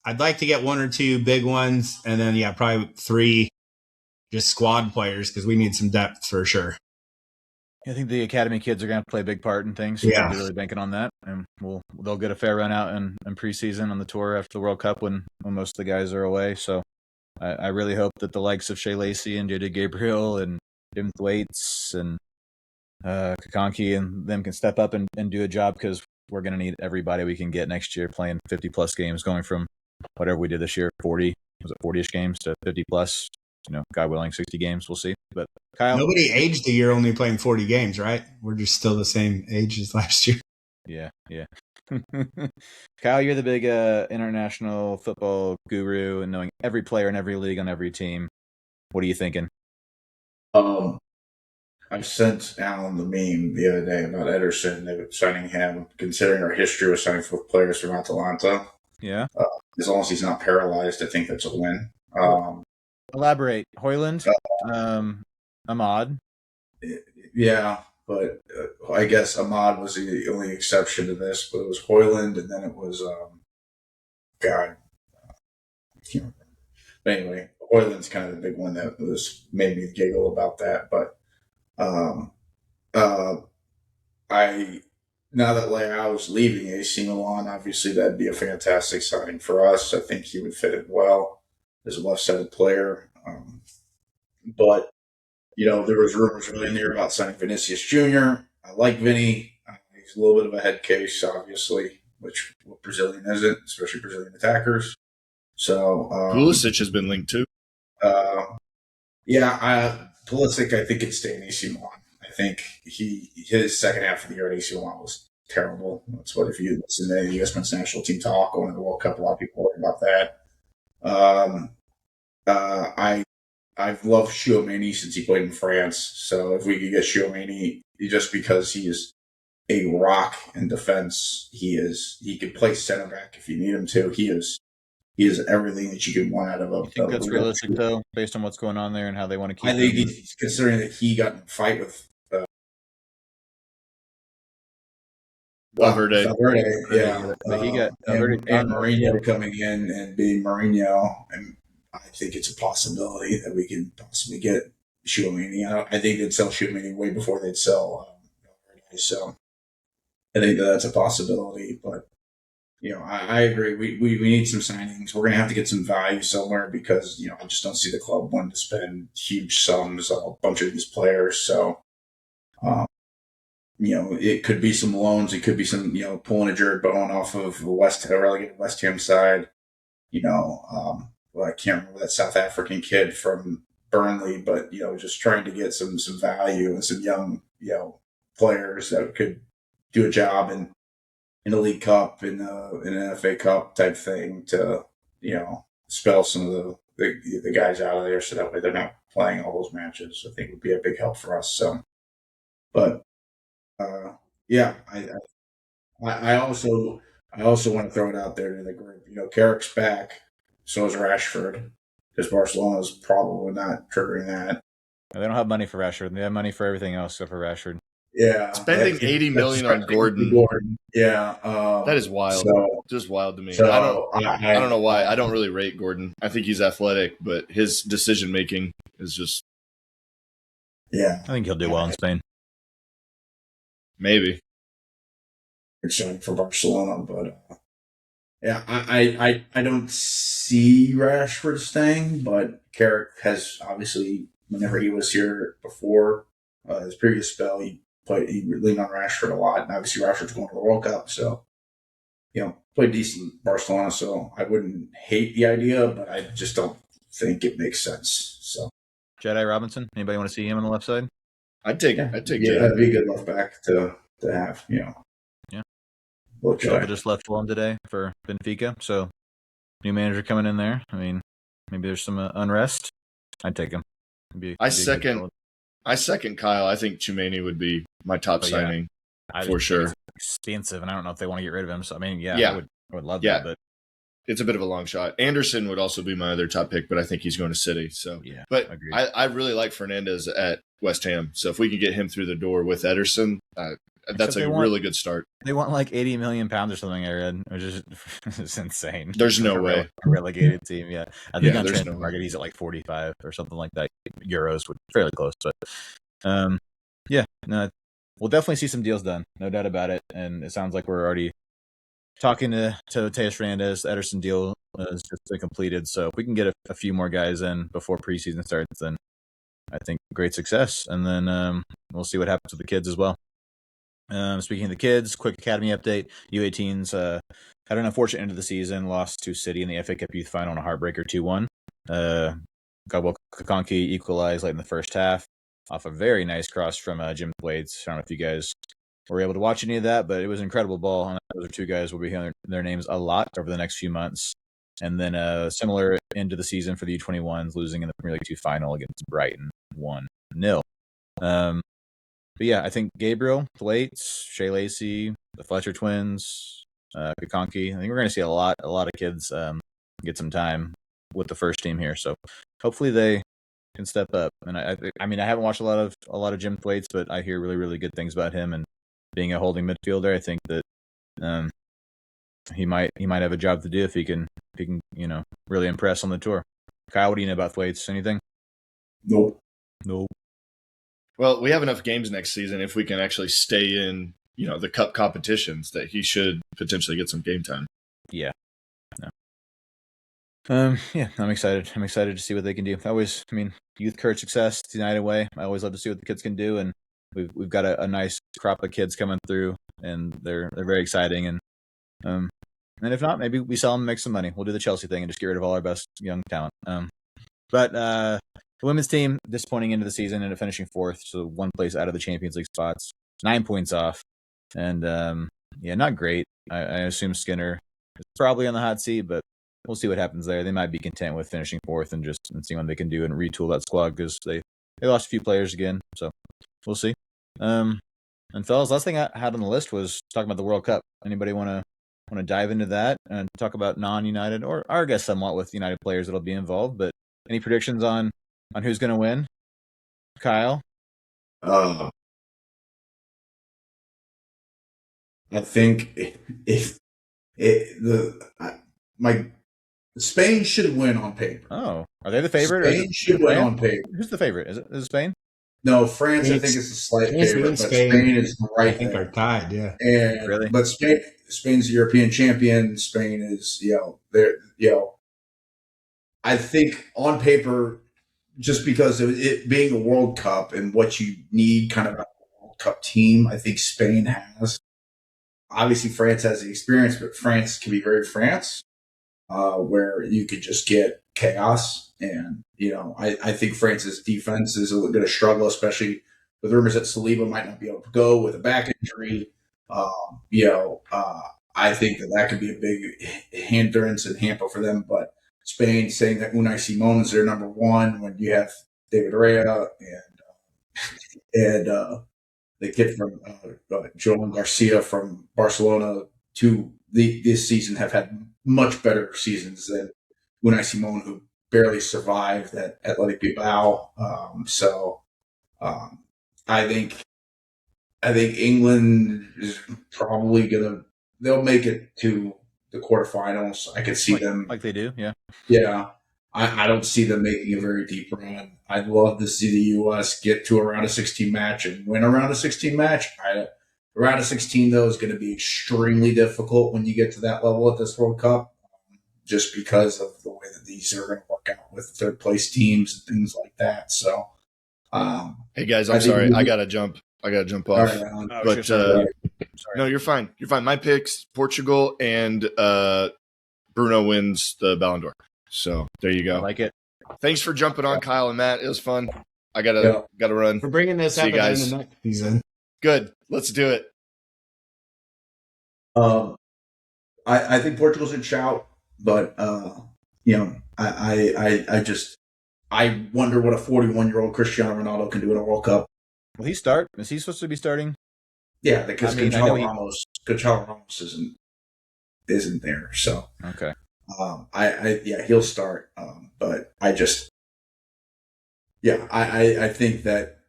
I'd like to get 1 or 2 big ones and then, yeah, probably 3 just squad players because we need some depth for sure. I think the academy kids are going to play a big part in things. So we'll be really banking on that, and they'll get a fair run out in preseason on the tour after the World Cup when most of the guys are away. So I really hope that the likes of Shea Lacey and JJ Gabriel and Jim Thwaites and Kakanki and them can step up and do a job because we're going to need everybody we can get next year playing 50-plus games, going from whatever we did this year, 40-ish games to 50-plus. God willing, 60 games. We'll see. But Kyle, nobody aged a year only playing 40 games, right? We're just still the same age as last year. Yeah. Kyle, you're the big international football guru and knowing every player in every league on every team. What are you thinking? I sent Allan the meme the other day about Ederson. They were signing him, considering our history with signing 4 players from Atalanta. Yeah. As long as he's not paralyzed, I think that's a win. Elaborate. Højlund, Ahmad. Yeah, but I guess Ahmad was the only exception to this. But it was Højlund, and then it was God. I can't remember. But anyway, Højlund's kind of the big one that made me giggle about that. But now that Leao's leaving AC Milan, obviously that'd be a fantastic signing for us. I think he would fit in well as a left-sided player. But, there was rumors earlier in the year about signing Vinicius Jr. I like Vinny. He's a little bit of a head case, obviously, which Brazilian isn't, especially Brazilian attackers. So Pulisic has been linked too. Pulisic, I think, could stay in AC Milan. I think his second half of the year at AC Milan was terrible. That's what, if you listen to the U.S. men's national team talk going to the World Cup, a lot of people worry about that. I've loved Tchouaméni since he played in France. So if we could get Tchouaméni, just because he is a rock in defense, he can play center back if you need him to. He is everything that you could want out of a. You think that's realistic though, based on what's going on there and how they want to keep? I think he's considering that he got in a fight with Valverde. Yeah. But he got and Mourinho coming in and being Mourinho, and I think it's a possibility that we can possibly get Tchouaméni. I think they'd sell Tchouaméni way before they'd sell Valverde. So I think that's a possibility. But I agree. We need some signings. We're going to have to get some value somewhere because I just don't see the club wanting to spend huge sums on a bunch of these players. So. It could be some loans. It could be some, pulling a Jared Bowen off of a relegated West Ham side. I can't remember that South African kid from Burnley, but, just trying to get some value and some young, players that could do a job in a League Cup, in an FA Cup type thing to, spell some of the guys out of there so that way they're not playing all those matches. I think would be a big help for us. So, but, yeah, I also want to throw it out there to the group. Carrick's back, so is Rashford, because Barcelona's probably not triggering that. They don't have money for Rashford. They have money for everything else except for Rashford. Yeah, spending $80 million on Gordon. Yeah, that is wild. Just wild to me. So I don't know why. I don't really rate Gordon. I think he's athletic, but his decision making is just. Yeah, I think he'll do well in Spain. Maybe. Exciting for Barcelona, but yeah, I don't see Rashford staying, but Carrick has obviously, whenever he was here before his previous spell, he leaned on Rashford a lot, and obviously Rashford's going to the World Cup, so played decent Barcelona, so I wouldn't hate the idea, but I just don't think it makes sense. So Jedi Robinson, anybody want to see him on the left side? I'd take Jedi. That'd be a good left back to have, Yeah. Silva just left Fulham today for Benfica, so new manager coming in there. I mean, maybe there's some unrest. I'd take him. I second Kyle. I think Tchouaméni would be my top signing for sure. It's expensive, and I don't know if they want to get rid of him. So I mean, I would love that, but it's a bit of a long shot. Anderson would also be my other top pick, but I think he's going to City. So yeah, but I really like Fernandez at West Ham. So if we can get him through the door with Ederson, that's a really good start. They want like £80 million or something, I read, which is it's insane. There's no way. A relegated team, yeah. I think on transfer market he's at like 45 or something like that. Euros, would fairly close, but we'll definitely see some deals done, no doubt about it. And it sounds like we're already talking to Tejas Fernandez. The Ederson deal is just been completed, so if we can get a few more guys in before preseason starts, then I think great success. And then we'll see what happens with the kids as well. Speaking of the kids, quick academy update. U18s had an unfortunate end of the season, lost to City in the FA Cup Youth Final on a heartbreaker 2-1. Gabo Kakanki equalized late in the first half off a very nice cross from Jim Blades. I don't know if you guys were able to watch any of that, but it was an incredible ball. And those are two guys we'll be hearing their names a lot over the next few months. And then similar end of the season for the U21s, losing in the Premier League 2 final against Brighton 1-0. But yeah, I think Gabriel, Thwaites, Shea Lacey, the Fletcher twins, Kakanki. I think we're going to see a lot of kids get some time with the first team here. So hopefully they can step up. And I mean, I haven't watched a lot of Jim Thwaites, but I hear really, really good things about him. And being a holding midfielder, I think that he might have a job to do if he can really impress on the tour. Kyle, what do you know about Thwaites? Anything? Nope. Well, we have enough games next season if we can actually stay in, the cup competitions that he should potentially get some game time. Yeah. No. I'm excited. I'm excited to see what they can do. Youth courage success, it's United way. I always love to see what the kids can do, and we've got a nice crop of kids coming through, and they're very exciting. And if not, maybe we sell them and make some money. We'll do the Chelsea thing and just get rid of all our best young talent. But the women's team, disappointing into the season and finishing fourth, so one place out of the Champions League spots, 9 points off. And not great. I assume Skinner is probably on the hot seat, but we'll see what happens there. They might be content with finishing fourth and seeing what they can do and retool that squad because they lost a few players again. So we'll see. And fellas, last thing I had on the list was talking about the World Cup. Anybody want to dive into that and talk about non-United or I guess somewhat with United players that'll be involved? But any predictions on who's going to win? Kyle? I think Spain should win on paper. Oh, are they the favorite? Spain should win on paper. Who's the favorite? Is it Spain? No, France. I think is a slight favorite, but Spain is right. I think are tied. Yeah, and really, but Spain's the European champion. Spain is they're I think on paper, just because of it being a World Cup and what you need, kind of a World Cup team, I think Spain has. Obviously, France has the experience, but France can be very France, where you could just get chaos. And, I think France's defense is going to struggle, especially with rumors that Saliba might not be able to go with a back injury. I think that could be a big hindrance and hamper for them. But Spain saying that Unai Simon is their number one when you have David Raya and the kid from Joan Garcia from Barcelona this season have had much better seasons than Unai Simon, who barely survived at Athletic Bilbao. I think England is probably they'll make it to the quarterfinals. I could see them like they do. Yeah. Yeah. I don't see them making a very deep run. I'd love to see the U.S. get to a round of 16 match and win a round of 16 match. A round of 16, though, is going to be extremely difficult when you get to that level at this World Cup, just because of the way that these are going to work out with third-place teams and things like that. So, hey, guys, I'm sorry. I got to jump off. Right, but no, you're fine. You're fine. My picks, Portugal and Bruno wins the Ballon d'Or. So there you go. I like it. Thanks for jumping on, Kyle and Matt. It was fun. I gotta run. For bringing this up again the next season. Good. Let's do it. I think Portugal's in shout, but I wonder what a 41-year-old Cristiano Ronaldo can do in a World Cup. Will he start? Is he supposed to be starting? Yeah, because Gonzalo Ramos isn't there. So okay. He'll start. But I think that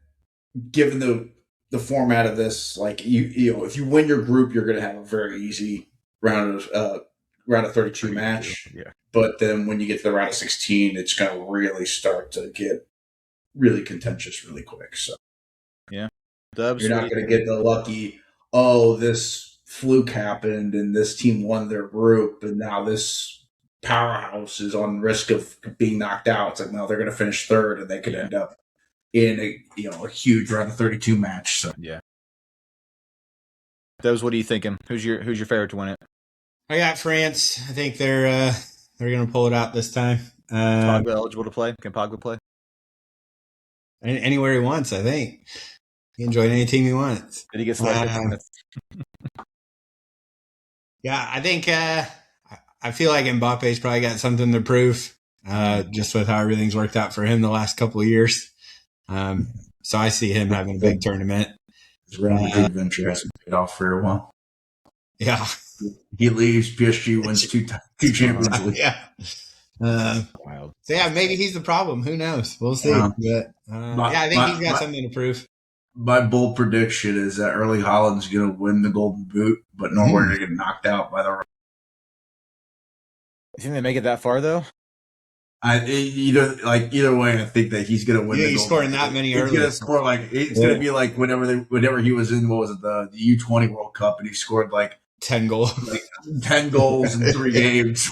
given the format of this, like if you win your group, you're going to have a very easy round of 32 match. Yeah. But then when you get to the round of 16, it's going to really start to get really contentious really quick. So yeah, Dubs, you're not going to get the lucky. This fluke happened and this team won their group, and now this powerhouse is on risk of being knocked out. It's like, no, they're going to finish third and they could end up in a huge round of 32 match. So yeah. Dubs, what are you thinking? Who's your favorite to win it? I got France. I think they're going to pull it out this time. Pogba eligible to play? Can Pogba play? Anywhere he wants, I think. He can join any team he wants. Did he get selected? Yeah, I think I feel like Mbappe's probably got something to prove, just with how everything's worked out for him the last couple of years. So I see him having a big tournament. His Real Madrid venture hasn't paid off for a while. Yeah. He leaves, PSG wins two Champions League. Yeah. Wild. So yeah, maybe he's the problem. Who knows? We'll see. But I think he's got something to prove. My bold prediction is that Erling Haaland's going to win the Golden Boot, but nowhere to get knocked out by the. You think they make it that far though? Either way, I think that he's going to win. Yeah, he's scoring that many early. He's going to score it's going to be like whenever he was in the U20 World Cup and he scored 10 goals, 10 goals in 3 games.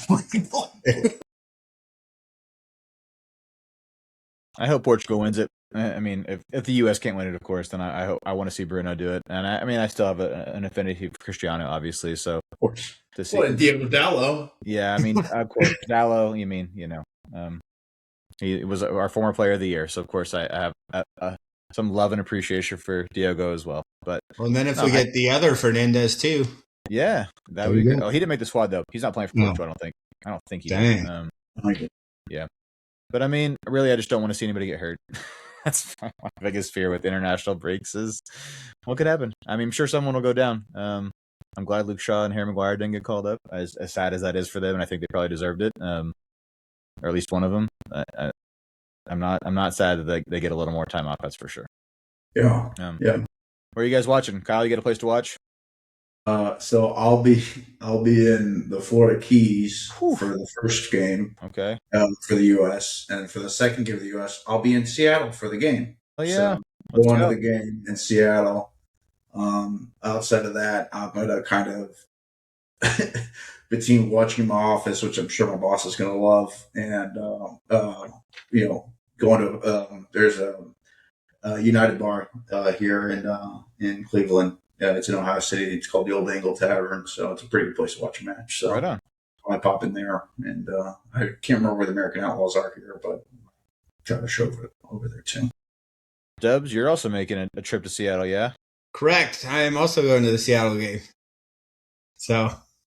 I hope Portugal wins it. I mean, if the U.S. can't win it, of course, then I want to see Bruno do it. And I still have an affinity for Cristiano, obviously. So of course, to see Diego Dallo. Yeah, I mean, of course, Dallo. You mean he was our former Player of the Year, so of course I have some love and appreciation for Diego as well. But and then if we get the other Fernandez too, yeah, that would be good. Oh, he didn't make the squad though. He's not playing for Portugal, I don't think. I don't think he Dang. did. Like, Yeah. But I mean, really, I just don't want to see anybody get hurt. That's my biggest fear with international breaks is what could happen. I mean, I'm sure someone will go down. I'm glad Luke Shaw and Harry Maguire didn't get called up, as sad as that is for them, and I think they probably deserved it, or at least one of them. I'm not sad that they get a little more time off. That's for sure. yeah. Where are you guys watching? Kyle, you get a place to watch? So I'll be in the Florida Keys for the first game. Okay. For the U.S. and for the second game of the U.S., I'll be in Seattle for the game. Oh yeah. So going to the game in Seattle. Outside of that, I'm gonna kind of between watching my office, which I'm sure my boss is gonna love, and going to there's a United bar here in Cleveland. It's in Ohio City. It's called the Old Angle Tavern, so it's a pretty good place to watch a match. So right on. I pop in there, and I can't remember where the American Outlaws are here, but try to show over there too. Dubs, you're also making a trip to Seattle, yeah? Correct. I am also going to the Seattle game. So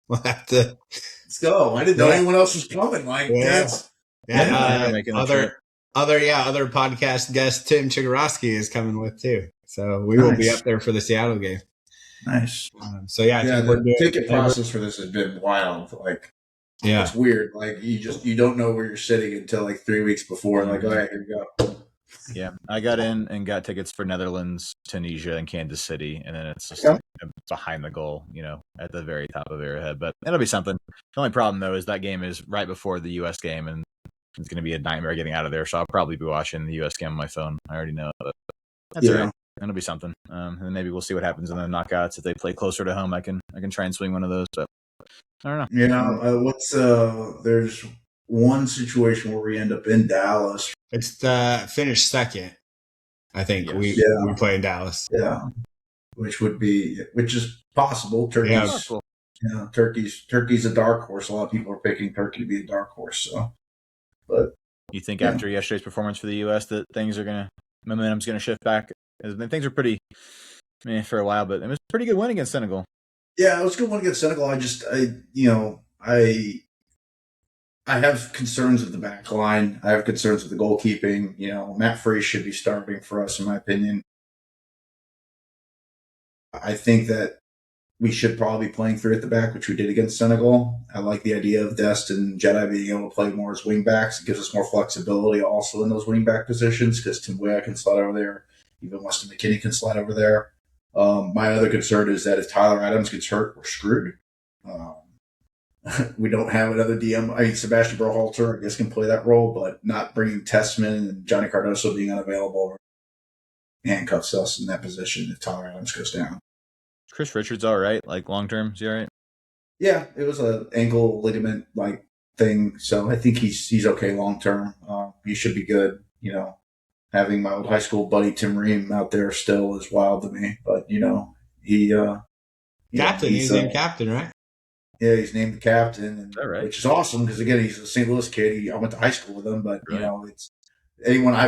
we'll have to. Let's go. I didn't know anyone else was coming. Like, that's. Other podcast guest Tim Chigorowski is coming with too. So we will be up there for the Seattle game. Nice. The ticket process for this has been wild. Like, it's weird. Like, you don't know where you're sitting until like 3 weeks before. Like, all right, here we go. Yeah, I got in and got tickets for Netherlands, Tunisia, and Kansas City, and then it's just like behind the goal, at the very top of Arrowhead. But it'll be something. The only problem though is that game is right before the U.S. game, and it's going to be a nightmare getting out of there. So I'll probably be watching the U.S. game on my phone. I already know, but that's all right. It'll be something. And then maybe we'll see what happens in the knockouts. If they play closer to home, I can try and swing one of those. But I don't know. There's one situation where we end up in Dallas. It's finished second. I think we play in Dallas. Yeah, which is possible. Turkey's a dark horse. A lot of people are picking Turkey to be a dark horse. So, but you think after yesterday's performance for the U.S. that momentum's gonna shift back? Things are pretty, for a while, but it was a pretty good win against Senegal. Yeah, it was a good win against Senegal. I have concerns with the back line. I have concerns with the goalkeeping. Matt Free should be starting for us, in my opinion. I think that we should probably be playing three at the back, which we did against Senegal. I like the idea of Dest and Jedi being able to play more as wing backs. It gives us more flexibility also in those wing back positions because Tim Weah can slide over there. Even Weston McKinney can slide over there. My other concern is that if Tyler Adams gets hurt, we're screwed. We don't have another DM. I mean, Sebastian Berhalter, I guess, can play that role, but not bringing Tessman and Johnny Cardoso being unavailable handcuffs us in that position if Tyler Adams goes down. Chris Richards all right? Like long term, is he all right? Yeah, it was an ankle ligament like thing, so I think he's okay long term. He should be good. Having my old high school buddy Tim Ream out there still is wild to me, but he captain. He's named captain, right? Yeah, he's named the captain, right? Which is awesome because again, he's a St. Louis kid. I went to high school with him, but it's everyone I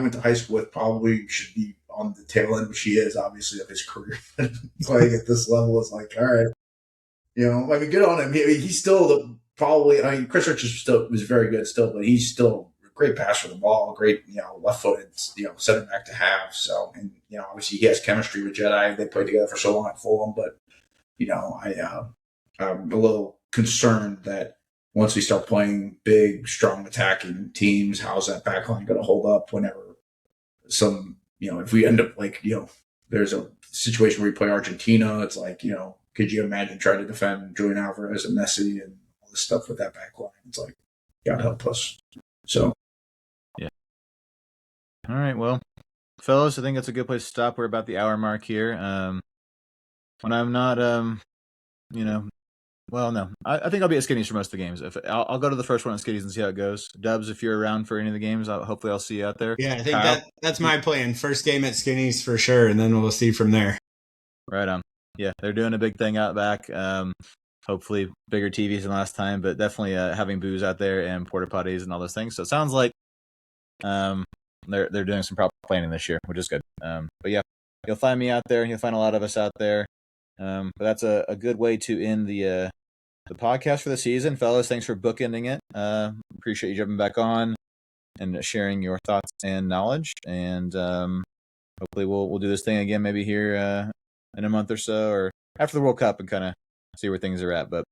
went to high school with probably should be on the tail end, which he is obviously of his career. Playing at this level is like, all right, good on him. He's still Chris Richards was very good still, but he's still a great passer of the ball, great left-footed center back to have. So and obviously he has chemistry with Jedi. They played together for so long at Fulham, but I'm a little concerned that once we start playing big, strong attacking teams, how's that back line going to hold up whenever if we end up there's a situation where we play Argentina, it's like, could you imagine trying to defend Julian Alvarez and Messi and all this stuff with that back line? It's like, God help us. So. Yeah. All right. Well, fellas, I think that's a good place to stop. We're about the hour mark here. When I'm not, well, no, I think I'll be at Skinny's for most of the games. I'll go to the first one at Skinny's and see how it goes. Dubs, if you're around for any of the games, hopefully I'll see you out there. Yeah, I think that's my plan. First game at Skinny's for sure, and then we'll see from there. Right on. Yeah, they're doing a big thing out back. Hopefully bigger TVs than last time, but definitely having booze out there and porta potties and all those things. So it sounds like they're doing some proper planning this year, which is good. But yeah, you'll find me out there. You'll find a lot of us out there. But that's a good way to end the podcast for the season, fellas. Thanks for bookending it. Appreciate you jumping back on and sharing your thoughts and knowledge. And hopefully we'll do this thing again maybe here in a month or so, or after the World Cup, and kind of see where things are at. But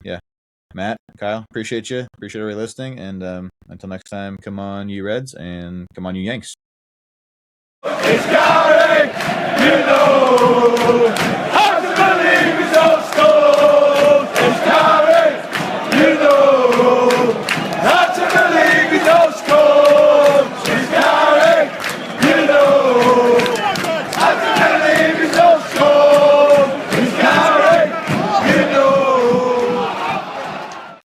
yeah, Matt, Kyle, appreciate you. Appreciate everybody listening. And until next time, come on, you Reds, and come on, you Yanks. Let's go!